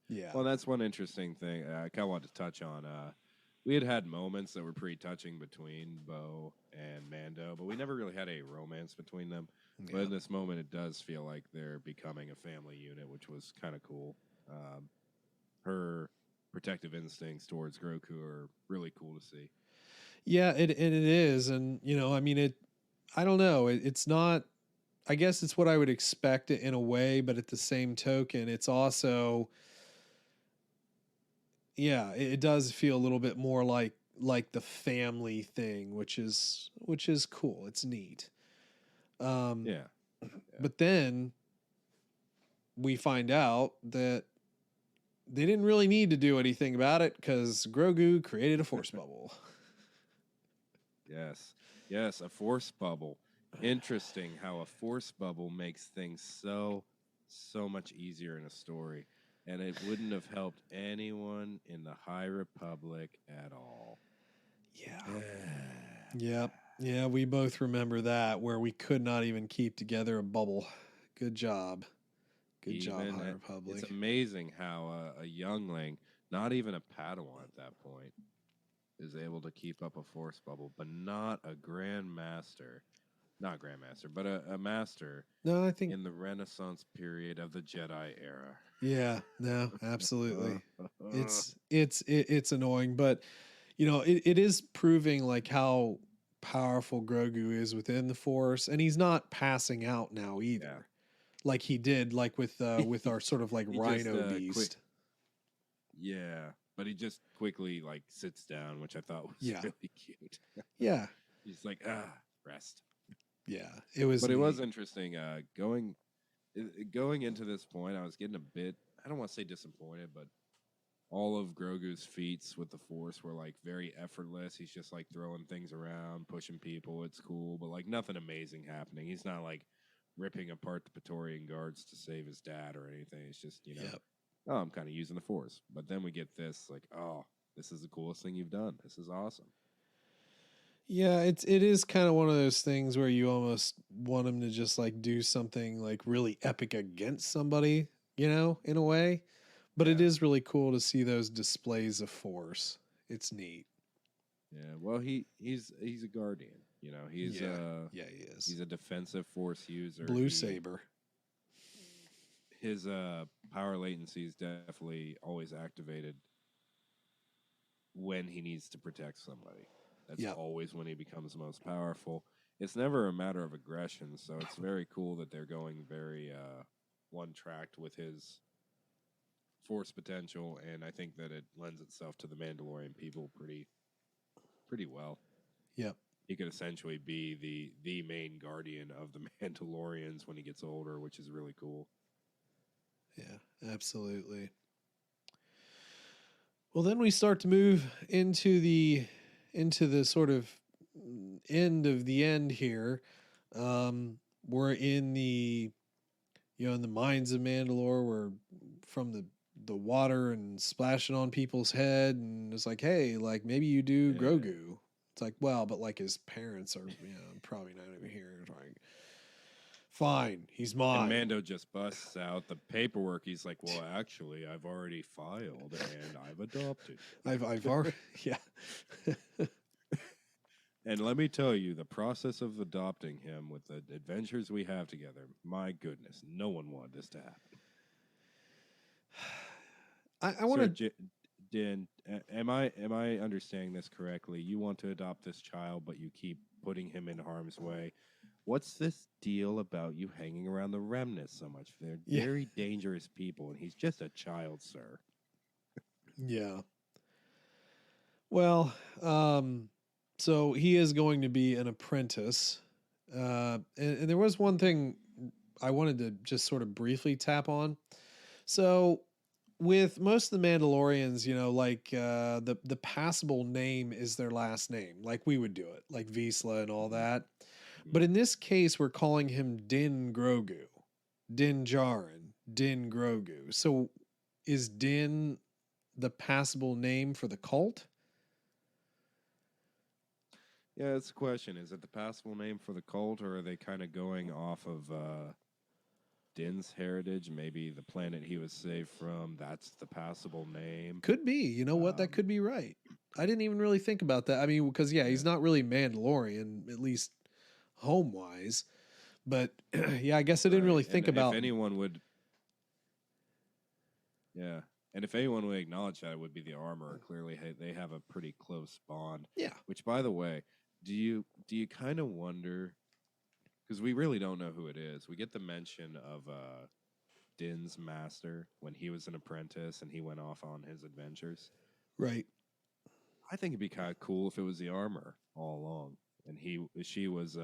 Yeah. Well, that's one interesting thing I kind of wanted to touch on. We had moments that were pretty touching between Bo and Mando, but we never really had a romance between them. Yeah. But in this moment, it does feel like they're becoming a family unit, which was kind of cool. Her protective instincts towards Grogu are really cool to see. Yeah, it is. And, I mean, I don't know. It's not, I guess it's what I would expect in a way, but at the same token, it's also, yeah, it does feel a little bit more like the family thing, which is cool. It's neat. Yeah. But then we find out that they didn't really need to do anything about it because Grogu created a force bubble. Yes, a force bubble. Interesting how a force bubble makes things so much easier in a story. And it wouldn't have helped anyone in the High Republic at all. Yeah. Yep. Yeah, we both remember that where we could not even keep together a bubble. Good job. Good job, Even High it's Republic. amazing how a youngling, not even a Padawan at that point, is able to keep up a force bubble, but not a grandmaster, not grandmaster, but a master No, I think in the Renaissance period of the Jedi era. yeah, no, absolutely. It's annoying, but it is proving like how powerful Grogu is within the Force, and he's not passing out now Yeah, either, like he did like with our sort of like he just Rhino quick. Beast. Yeah, but he just quickly like sits down, which I thought was Yeah, really cute. yeah, He's like, rest. yeah. It was But it was neat. interesting going into this point. I was getting a bit. I don't want to say disappointed, but all of Grogu's feats with the Force were like very effortless. He's just like throwing things around, pushing people. It's cool, but like nothing amazing happening. He's not like ripping apart the Praetorian guards to save his dad or anything. It's just, Yep. oh, I'm kind of using the Force. But then we get this, like, oh, this is the coolest thing you've done. This is awesome. Yeah, it is kind of one of those things where you almost want him to just like do something like really epic against somebody, in a way. But it Yeah. is really cool to see those displays of force. It's neat. Yeah. Well, he's a guardian. He's Yeah. Yeah, he is. he's a defensive Force user. Blue saber. His power latency is definitely always activated when he needs to protect somebody. That's Yep. always when he becomes most powerful. It's never a matter of aggression, so it's very cool that they're going very one-tracked with his force potential, and I think that it lends itself to the Mandalorian people pretty well. Yep. He could essentially be the main guardian of the Mandalorians when he gets older, which is really cool. Yeah, absolutely. Well, then we start to move into the sort of end of the end here. We're in the mines of Mandalore. We're from the water and splashing on people's head, and it's like, hey, like maybe you do Yeah. Grogu. It's like, well, but like his parents are, probably not even here. It's like, fine, he's mine. And Mando just busts out the paperwork. He's like, well, actually, I've already filed and I've adopted. I've already, yeah. And let me tell you, the process of adopting him with the adventures we have together, my goodness, no one wanted this to happen. I want to. Din, am I understanding this correctly? You want to adopt this child, but you keep putting him in harm's way. What's this deal about you hanging around the remnants so much? They're very dangerous people, and he's just a child, sir. Yeah. Well, so he is going to be an apprentice. And there was one thing I wanted to just sort of briefly tap on. So with most of the Mandalorians, like the passable name is their last name, like we would do it, like Visla and all that. But in this case, we're calling him Din Grogu, Din Djarin, Din Grogu. So is Din the passable name for the cult? Yeah, that's the question. Is it the passable name for the cult, or are they kind of going off of Din's heritage? Maybe the planet he was saved from, that's the passable name. Could be. You know what? That could be right. I didn't even really think about that. I mean, because, he's not really Mandalorian, at least home-wise. But, yeah, I guess I didn't really think about... If anyone would... Yeah. And if anyone would acknowledge that, it would be the armorer. Clearly, they have a pretty close bond. Yeah. Which, by the way, do you kind of wonder... Because we really don't know who it is. We get the mention of Din's master when he was an apprentice and he went off on his adventures. Right. I think it'd be kind of cool if it was the armor all along and she was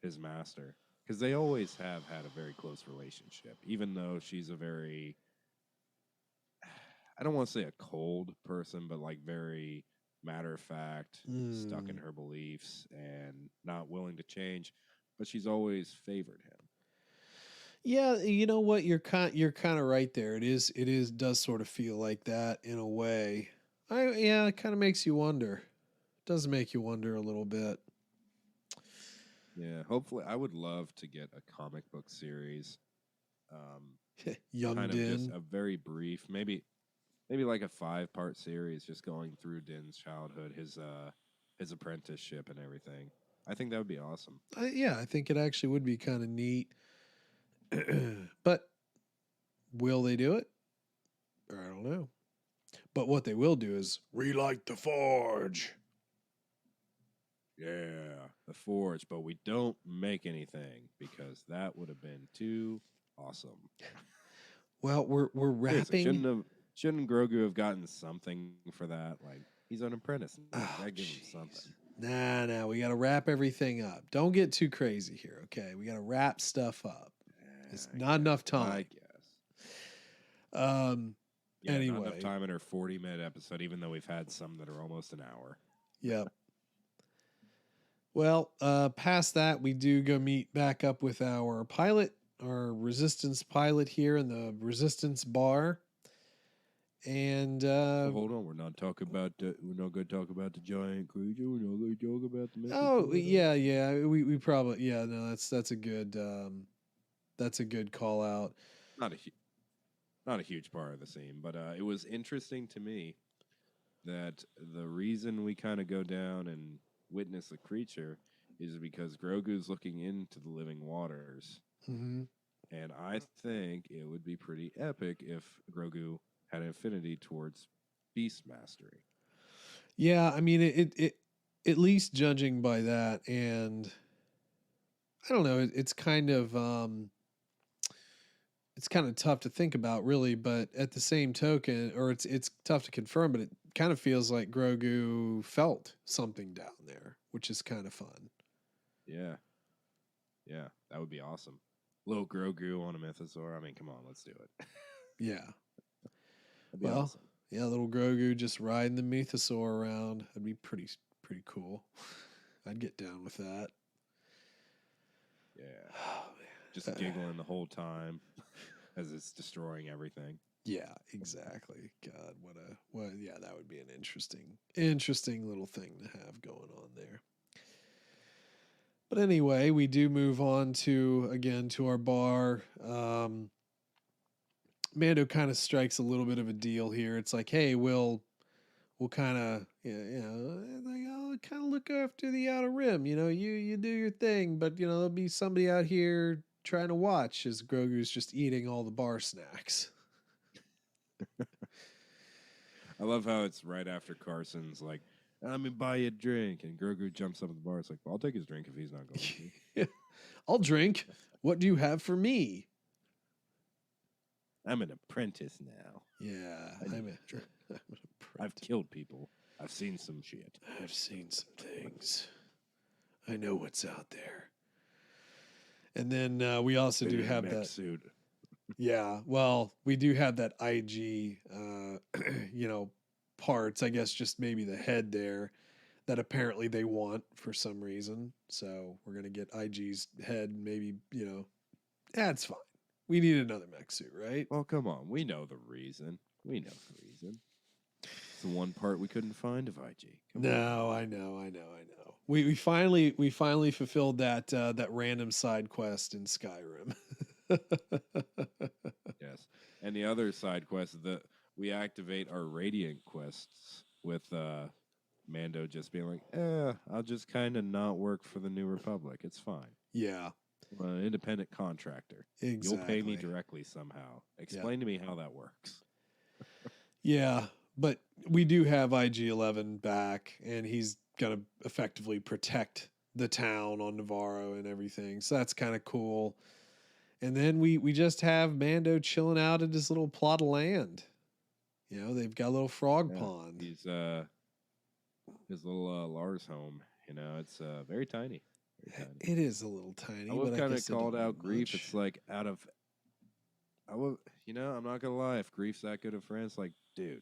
his master. Because they always have had a very close relationship, even though she's a very... I don't want to say a cold person, but like very matter of fact, stuck in her beliefs and not willing to change. But she's always favored him. Yeah, you know what? You're kind of right there. It does sort of feel like that in a way. It kind of makes you wonder. It does make you wonder a little bit. Yeah, hopefully, I would love to get a comic book series. Um, Young Kind of just Din. a very brief, maybe like a 5-part series, just going through Din's childhood, his apprenticeship, and everything. I think that would be awesome. Yeah, I think it actually would be kind of neat. But will they do it? I don't know. But what they will do is relight the forge. Yeah, the Forge, but we don't make anything because that would have been too awesome. Well, we're Seriously, wrapping. shouldn't Grogu have gotten something for that? Like he's an apprentice now. Oh, Gotta give him jeez. something. Nah. We got to wrap everything up. Don't get too crazy here, okay? We got to wrap stuff up. It's I not enough guess. I time. guess. Um. Yeah, not enough Anyway. time in our 40-minute episode, even though we've had some that are almost an hour. Yep. Well, past that, we do go meet back up with our pilot, our Resistance pilot here in the Resistance bar, and Well, hold on, we're not talking about we're not going to talk about the giant creature. We're not going to talk about the oh mythical. yeah, we probably no, that's a good call out. Not a not a huge part of the scene, but it was interesting to me that the reason we kind of go down and witness the creature is because Grogu's looking into the living waters. Hmm. And I think it would be pretty epic if Grogu had an affinity towards beast mastery. Yeah, I mean it at least judging by that, and I don't know, it's kind of tough to think about really, but at the same token, or it's tough to confirm, but it kind of feels like Grogu felt something down there, which is kind of fun. Yeah, yeah, that would be awesome. Little Grogu on a mythosaur. I mean, come on, let's do it. Yeah. That'd be Well, awesome. yeah, little Grogu just riding the mythosaur around. That'd be pretty cool. I'd get down with that. Yeah, Oh just man. giggling the whole time as it's destroying everything. Yeah, exactly. God, yeah, that would be an interesting little thing to have going on there. But anyway, we do move on to our bar. Mando kind of strikes a little bit of a deal here. It's like, hey, we'll kind of like I'll kind of look after the outer rim. You do your thing, but there'll be somebody out here trying to watch as Grogu's just eating all the bar snacks. I love how it's right after Carson's like, let me buy you a drink. And Grogu jumps up at the bar. It's like, well, I'll take his drink if he's not going to. I'll drink. What do you have for me? I'm an apprentice now. Yeah, I need a drink. I've killed people. I've seen some shit. I've seen some things. I know what's out there. And then we also do have that suit. Yeah, well, we do have that IG, parts. I guess just maybe the head there that apparently they want for some reason. So we're gonna get IG's head. Maybe that's fine. We need another mech suit, right? Well, come on. We know the reason. It's the one part we couldn't find of IG. No, I know. We finally fulfilled that random side quest in Skyrim. Yes. And the other side quest is that we activate our Radiant quests with Mando just being like, I'll just kind of not work for the New Republic. It's fine. Yeah. I'm an independent contractor. Exactly. You'll pay me directly somehow. Explain to me how that works. Yeah, but we do have IG-11 back, and he's going to effectively protect the town on Navarro and everything. So that's kind of cool. And then we just have Mando chilling out at his little plot of land. They've got a little frog pond. He's his little Lars home. It's very tiny. It is a little tiny. I would kind of called out Grief. Much. It's like out of. I'm not gonna lie. If Grief's that good of friends, like, dude,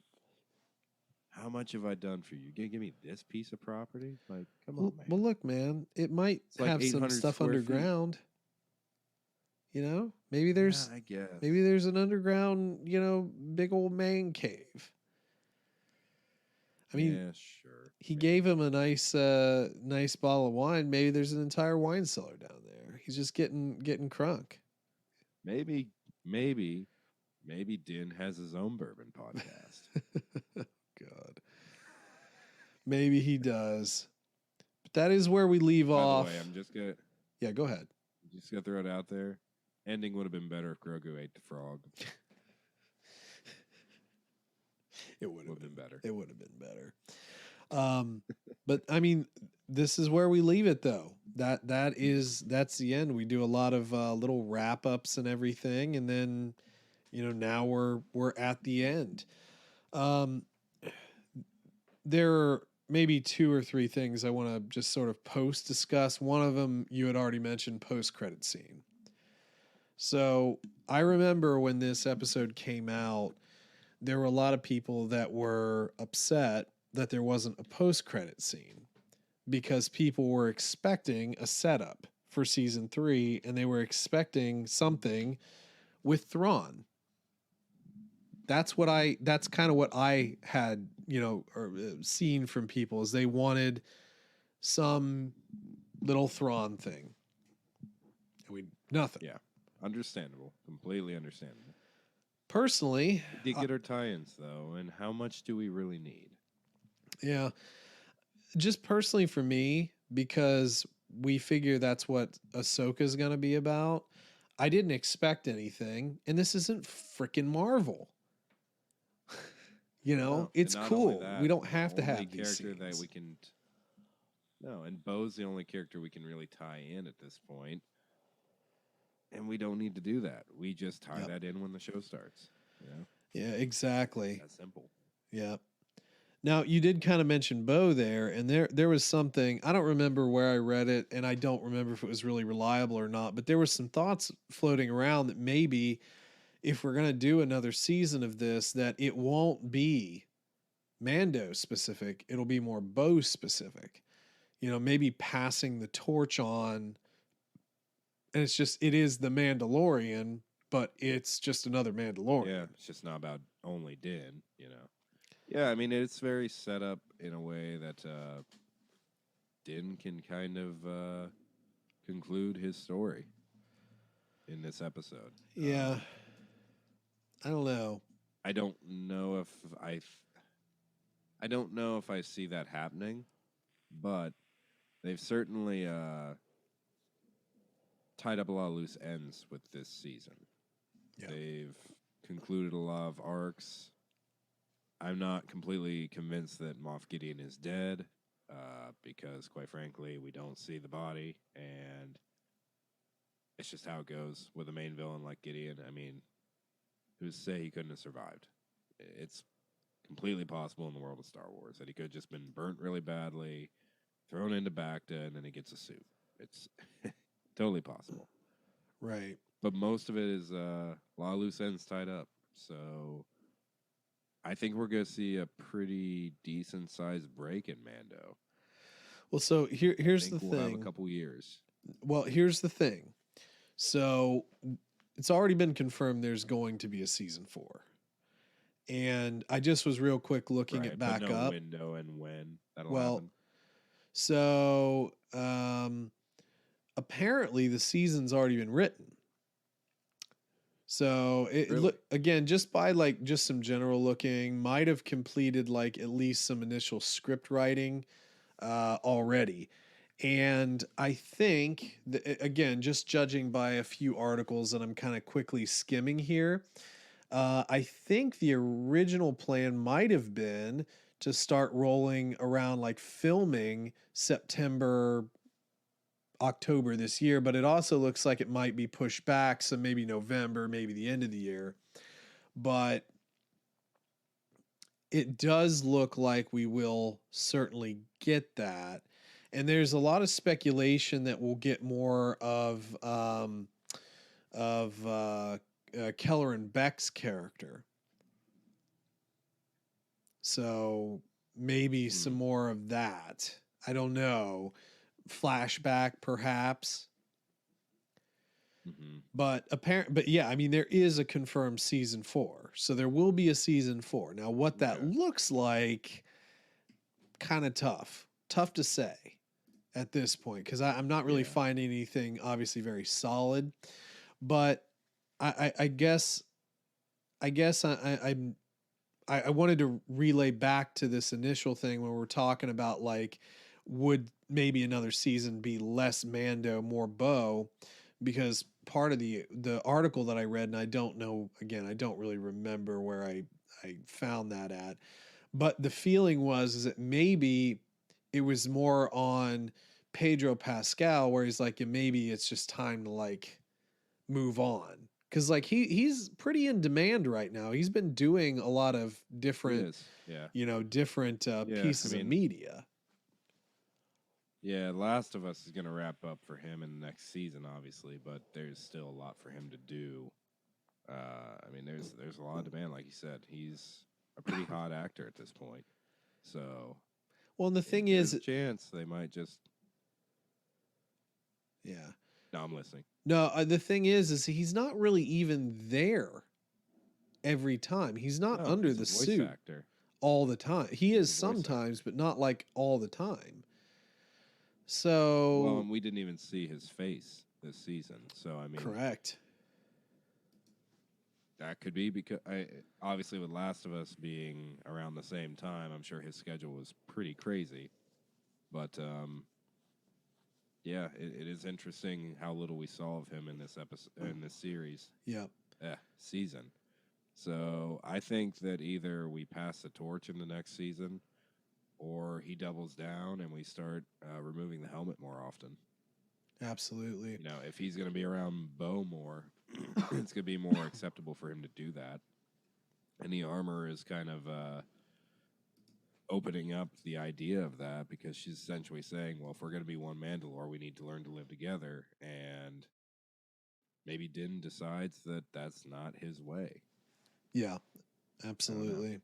how much have I done for you? You gonna give me this piece of property? Like, come on, man. Well, look, man, it might have some stuff underground. Maybe there's I guess. Maybe there's an underground, big old man cave. I mean, Yeah, sure. he Maybe. gave him a nice bottle of wine. Maybe there's an entire wine cellar down there. He's just getting crunk. Maybe, maybe, maybe Din has his own bourbon podcast. God. Maybe he does. But that is where we leave By off. the way, I'm just gonna Yeah, go ahead. throw it out there. Ending would have been better if Grogu ate the frog. It would have been better. It would have been better. But I mean, this is where we leave it though. That's the end. We do a lot of little wrap ups and everything, and then now we're at the end. There are maybe 2 or 3 things I want to just sort of post discuss. One of them you had already mentioned, post credit scene. So I remember when this episode came out, there were a lot of people that were upset that there wasn't a post-credit scene because people were expecting a setup for season 3 and they were expecting something with Thrawn. That's kind of what I had, seen from people is they wanted some little Thrawn thing. And nothing. Yeah. Understandable. Completely understandable. Personally, We did get our tie-ins though, and how much do we really need? Yeah. Just personally for me, because we figure that's what Ahsoka's going to be about, I didn't expect anything, and this isn't freaking Marvel. No, it's and not cool. only that, We don't have to the only have these character scenes. that we can. No, and Bo's the only character we can really tie in at this point, and we don't need to do that. We just tie that in when the show starts. Yeah, exactly. That's simple. Yeah. Now, you did kind of mention Bo there, and there was something, I don't remember where I read it, and I don't remember if it was really reliable or not, but there were some thoughts floating around that maybe if we're going to do another season of this, that it won't be Mando specific, it'll be more Bo specific. Maybe passing the torch on, and it is the Mandalorian, but it's just another Mandalorian. Yeah, it's just not about only Din, Yeah, I mean, it's very set up in a way that Din can kind of conclude his story in this episode. Yeah. I don't know. I don't know if I see that happening, but they've certainly tied up a lot of loose ends with this season. Yeah. They've concluded a lot of arcs. I'm not completely convinced that Moff Gideon is dead, because, quite frankly, we don't see the body, and it's just how it goes with a main villain like Gideon. I mean, who's to say he couldn't have survived? It's completely possible in the world of Star Wars that he could have just been burnt really badly, thrown into Bacta, and then he gets a suit. It's totally possible. Right. But most of it is a lot of loose ends tied up, so I think we're going to see a pretty decent-sized break in Mando. Well, so here's the thing. We'll have a couple years. Well, here's the thing. So it's already been confirmed there's going to be a season 4. And I just was real quick looking it back but no up. window and when that'll happen. So apparently the season's already been written. So look again, just by just some general looking, might have completed at least some initial script writing already. And I think that, again, just judging by a few articles that I'm kind of quickly skimming here, I think the original plan might have been to start rolling around filming September, October this year, but it also looks like it might be pushed back, so maybe November, maybe the end of the year. But it does look like we will certainly get that. And there's a lot of speculation that we'll get more of Keller and Beck's character. So maybe some more of that. I don't know. Flashback, perhaps. Mm-hmm. But yeah, I mean, there is a confirmed season 4, so there will be a season 4. Now, what that looks like, kind of tough to say at this point, because I'm not really finding anything obviously very solid. But I guess I wanted to relay back to this initial thing when we're talking about like, would maybe another season be less Mando, more Bo? Because part of the article that I read, and I don't know, again, I don't really remember where I found that at, but the feeling was is that maybe it was more on Pedro Pascal, where he's like, yeah, maybe it's just time to like move on. Cause like he's pretty in demand right now. He's been doing a lot of different, different pieces of media. Yeah, Last of Us is going to wrap up for him in the next season, obviously, but there's still a lot for him to do. I mean, there's a lot of demand, like you said. He's a pretty hot actor at this point. So, well, and the thing there's is, a chance they might just. Yeah. No, I'm listening. No, the thing is he's not really even there every time. He's not under the suit actor all the time. He is sometimes, but not like all the time. So, well, and we didn't even see his face this season. So, I mean, correct. That could be because obviously with Last of Us being around the same time, I'm sure his schedule was pretty crazy. But yeah, it is interesting how little we saw of him in this episode, in this series. Yep. Season. So I think that either we pass the torch in the next season, or he doubles down and we start removing the helmet more often. Absolutely. You know, if he's going to be around Bo more, it's going to be more acceptable for him to do that. And the armor is kind of opening up the idea of that, because she's essentially saying, well, if we're going to be one Mandalore, we need to learn to live together. And maybe Din decides that that's not his way. Yeah, absolutely.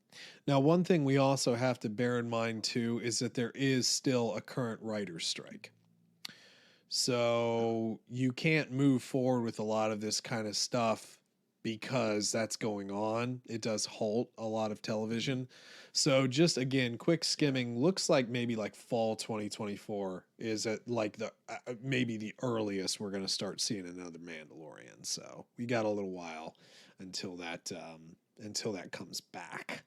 Now, one thing we also have to bear in mind, too, is that there is still a current writer's strike. So you can't move forward with a lot of this kind of stuff because that's going on. It does halt a lot of television. So just again, quick skimming, looks like maybe like fall 2024 is at like the maybe the earliest we're going to start seeing another Mandalorian. So we got a little while until that comes back.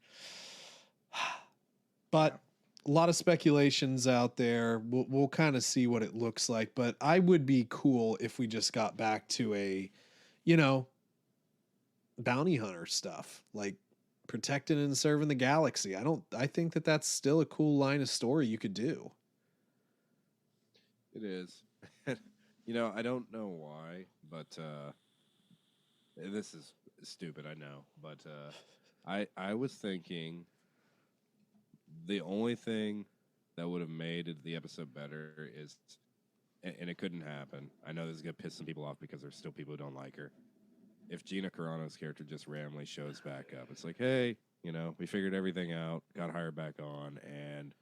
But a lot of speculations out there. We'll kind of see what it looks like, but I would be cool if we just got back to a, bounty hunter stuff, like protecting and serving the galaxy. I think that that's still a cool line of story you could do. It is. I don't know why, but this is stupid, I know, but I was thinking the only thing that would have made the episode better is, and it couldn't happen, I know this is going to piss some people off because there's still people who don't like her, if Gina Carano's character just randomly shows back up. It's like, hey, we figured everything out, got hired back on, and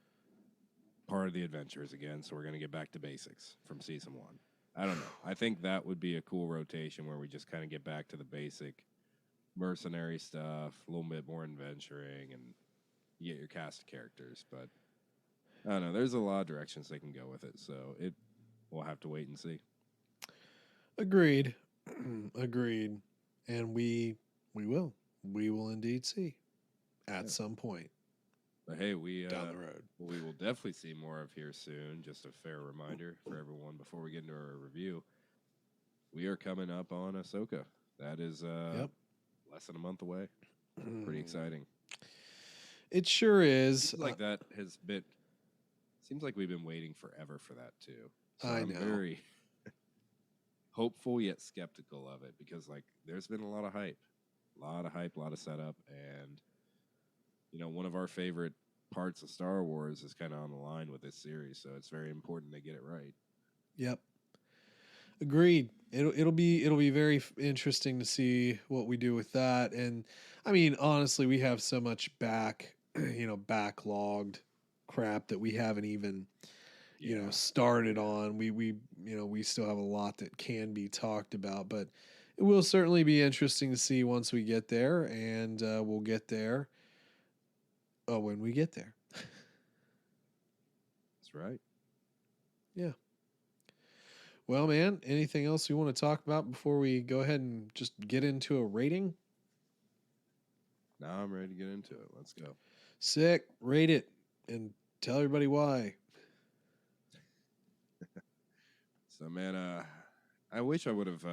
part of the adventure is again, so we're going to get back to basics from season 1. I don't know. I think that would be a cool rotation where we just kind of get back to the basic mercenary stuff, a little bit more adventuring, and you get your cast of characters. But I don't know. There's a lot of directions they can go with it, so we'll have to wait and see. Agreed. Agreed. And we will indeed see at some point. But hey, down the road, we will definitely see more of here soon. Just a fair reminder for everyone before we get into our review. We are coming up on Ahsoka. That is less than a month away. Pretty exciting. It sure is. Seems like that has been. Seems like we've been waiting forever for that too. So I I'm know. very hopeful yet skeptical of it, because there's been a lot of hype, a lot of setup, and one of our favorite parts of Star Wars is kind of on the line with this series, so it's very important they get it right. Yep. Agreed. It'll be very interesting to see what we do with that. And I mean, honestly, we have so much backlogged crap that we haven't even started on. We still have a lot that can be talked about, but it will certainly be interesting to see once we get there, and we'll get there when we get there. right. Yeah. Well, man, anything else you want to talk about before we go ahead and just get into a rating? Now I'm ready to get into it. Let's go. Sick. Rate it and tell everybody why. So, man, I wish I would have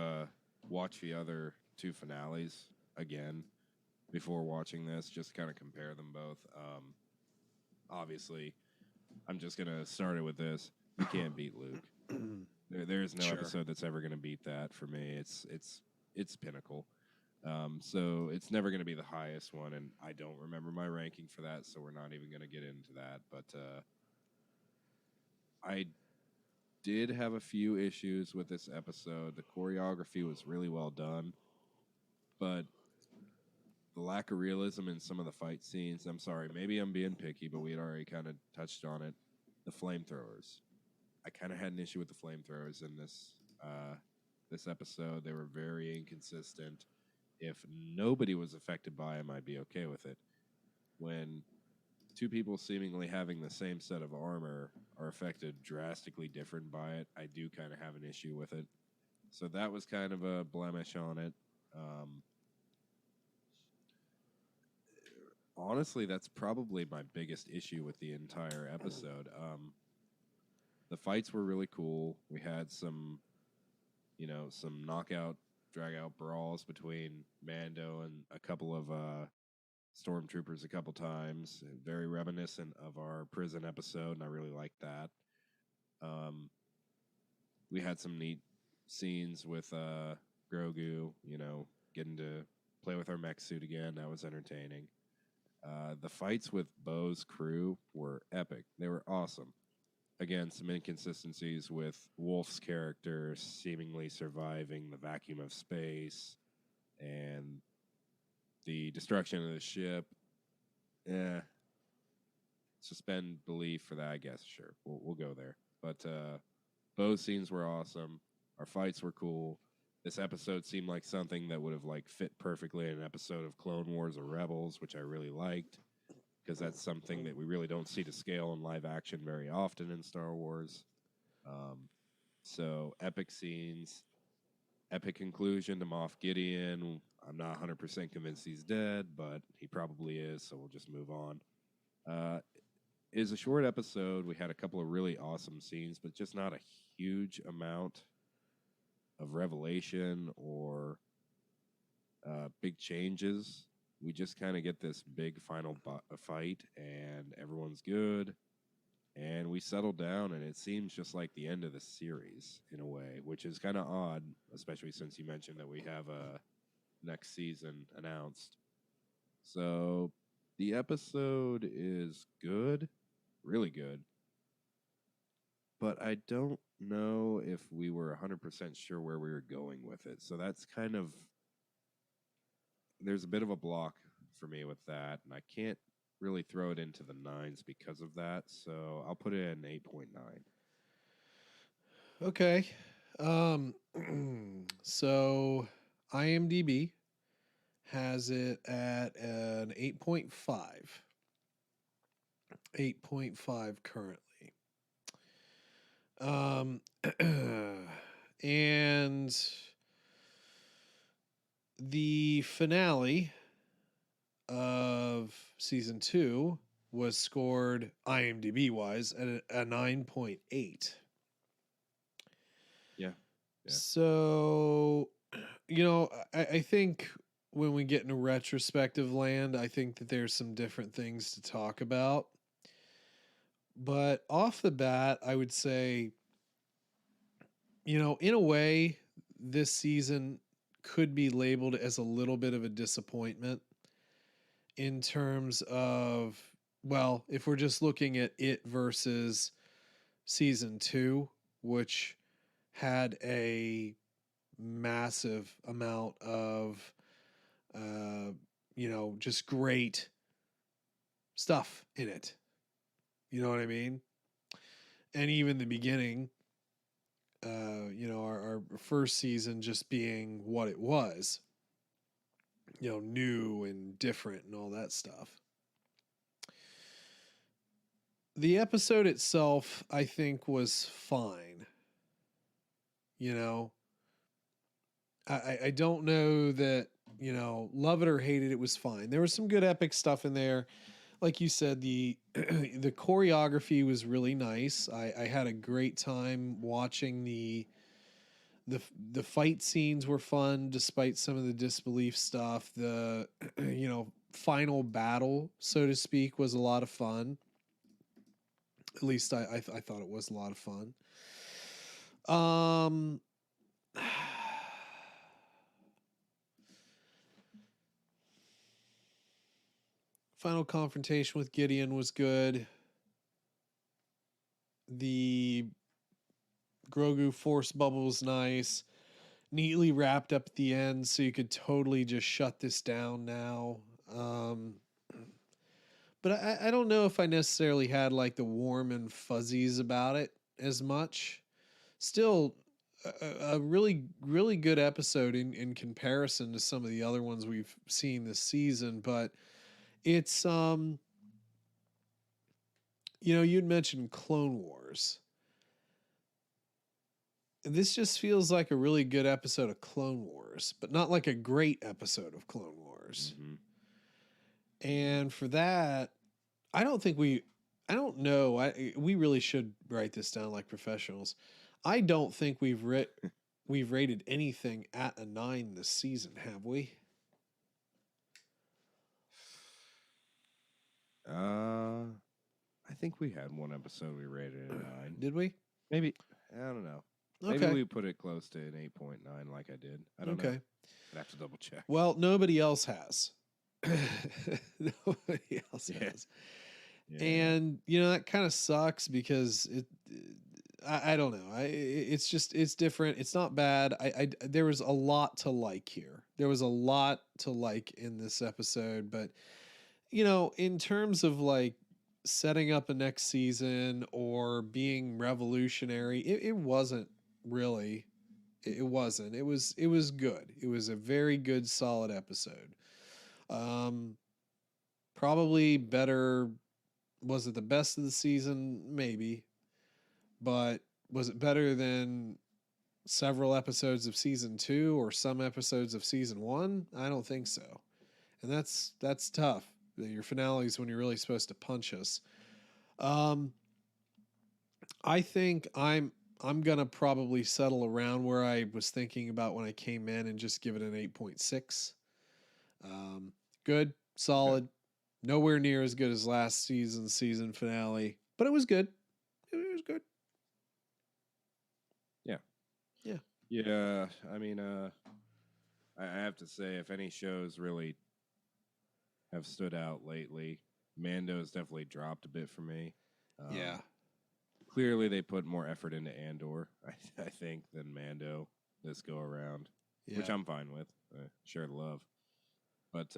watched the other two finales again before watching this, just to kind of compare them both. Obviously, I'm just gonna start it with this. You can't beat Luke. There's no Sure. episode that's ever gonna beat that for me. It's pinnacle. So it's never gonna be the highest one, and I don't remember my ranking for that, so we're not even gonna get into that. But I did have a few issues with this episode. The choreography was really well done, but the lack of realism in some of the fight scenes. I'm sorry, maybe I'm being picky, but we had already kind of touched on it. The flamethrowers. I kind of had an issue with the flamethrowers in this episode. They were very inconsistent. If nobody was affected by them, I'd be okay with it. When two people seemingly having the same set of armor are affected drastically different by it, I do kind of have an issue with it. So that was kind of a blemish on it. Honestly, that's probably my biggest issue with the entire episode. The fights were really cool. We had some knockout, drag out brawls between Mando and a couple of stormtroopers a couple times. Very reminiscent of our prison episode, and I really liked that. We had some neat scenes with Grogu, getting to play with our mech suit again. That was entertaining. The fights with Bo's crew were epic. They were awesome. Again, some inconsistencies with Wolf's character seemingly surviving the vacuum of space and the destruction of the ship. Suspend belief for that, I guess. Sure, we'll go there. But Bo's scenes were awesome. Our fights were cool. This episode seemed like something that would have fit perfectly in an episode of Clone Wars or Rebels, which I really liked, because that's something that we really don't see to scale in live action very often in Star Wars. So epic scenes, epic conclusion to Moff Gideon. I'm not 100% convinced he's dead, but he probably is, so we'll just move on. It is a short episode. We had a couple of really awesome scenes, but just not a huge amount of revelation or big changes. We just kind of get this big final fight, and everyone's good. And we settle down, and it seems just like the end of the series in a way, which is kind of odd, especially since you mentioned that we have a next season announced. So the episode is good, really good, but I don't know if we were 100% sure where we were going with it. So that's kind of, there's a bit of a block for me with that, and I can't really throw it into the nines because of that. So I'll put it at an 8.9. Okay. So IMDb has it at an 8.5. 8.5 currently. And the finale of season 2 was scored IMDb wise at a 9.8. Yeah. So, I think when we get into retrospective land, I think that there's some different things to talk about. But off the bat, I would say, in a way, this season could be labeled as a little bit of a disappointment in terms of, well, if we're just looking at it versus season 2, which had a massive amount of, just great stuff in it. You know what I mean? And even the beginning, our first season just being what it was, new and different and all that stuff. the episode itself, I think, was fine. You know, I don't know that, love it or hate it, it was fine. There was some good epic stuff in there. Like you said, the the choreography was really nice. I had a great time watching the the fight scenes were fun despite some of the disbelief stuff. The final battle, so to speak, was a lot of fun. At least I thought it was a lot of fun. Um Final confrontation with Gideon was good. The Grogu force bubble was nice. Neatly wrapped up at the end, so you could totally just shut this down now. But I don't know if I necessarily had like the warm and fuzzies about it as much. Still, a really, really good episode in comparison to some of the other ones we've seen this season. But it's, you'd mentioned Clone Wars. This just feels like a really good episode of Clone Wars, but not like a great episode of Clone Wars. Mm-hmm. And for that, I don't know. We really should write this down like professionals. I don't think we've rated anything at a 9 this season, have we? I think we had one episode we rated a 9. Did we? Maybe. I don't know. Okay. Maybe we put it close to an 8.9 like I did. I don't know. I'd have to double check. Well, nobody else has. Nobody else has. Yeah. And, that kind of sucks because I don't know. It's different. It's not bad. There was a lot to like here. There was a lot to like in this episode, but in terms of like setting up a next season or being revolutionary, it wasn't really. It wasn't. It was good. It was a very good, solid episode. Probably better. Was it the best of the season? Maybe. But was it better than several episodes of season 2 or some episodes of season 1? I don't think so. And that's tough. Your finale is when you're really supposed to punch us. I think I'm gonna probably settle around where I was thinking about when I came in and just give it an 8.6. Good, solid, nowhere near as good as last season's season finale, but it was good. It was good. Yeah. I mean, I have to say, if any shows really have stood out lately, Mando's definitely dropped a bit for me. Yeah. Clearly, they put more effort into Andor, I think, than Mando this go around, which I'm fine with. I share the love. But,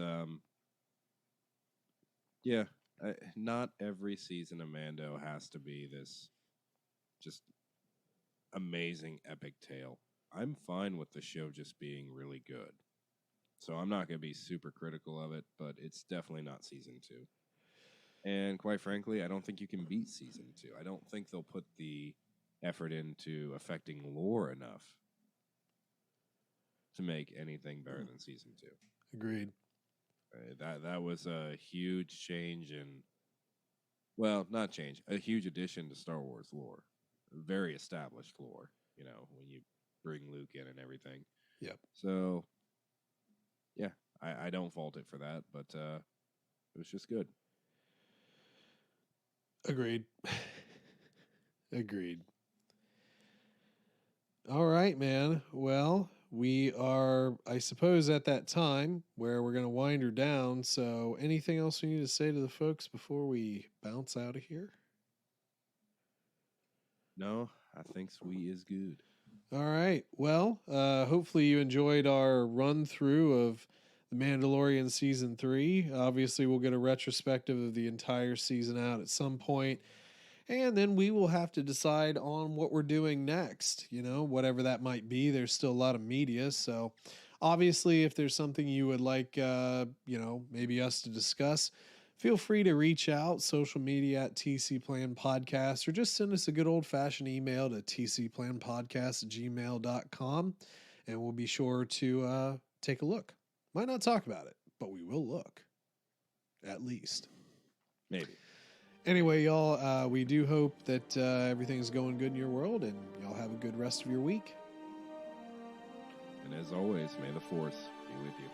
not every season of Mando has to be this just amazing epic tale. I'm fine with the show just being really good. So I'm not going to be super critical of it, but it's definitely not season 2. And quite frankly, I don't think you can beat season 2. I don't think they'll put the effort into affecting lore enough to make anything better than season 2. Agreed. That was a huge change well, not change, a huge addition to Star Wars lore. Very established lore, when you bring Luke in and everything. Yep. So, yeah, I don't fault it for that, but it was just good. Agreed. Agreed. All right, man. Well, we are, I suppose, at that time where we're going to wind her down. So anything else we need to say to the folks before we bounce out of here? No, I think we is good. All right. Well, hopefully you enjoyed our run through of The Mandalorian Season 3. Obviously, we'll get a retrospective of the entire season out at some point. And then we will have to decide on what we're doing next, whatever that might be. There's still a lot of media. So obviously, if there's something you would like, maybe us to discuss, Feel free to reach out, social media at TC Plan Podcast, or just send us a good old-fashioned email to tcplanpodcast@gmail.com, and we'll be sure to take a look. Might not talk about it, but we will look, at least. Maybe. Anyway, y'all, we do hope that everything's going good in your world, and y'all have a good rest of your week. And as always, may the Force be with you.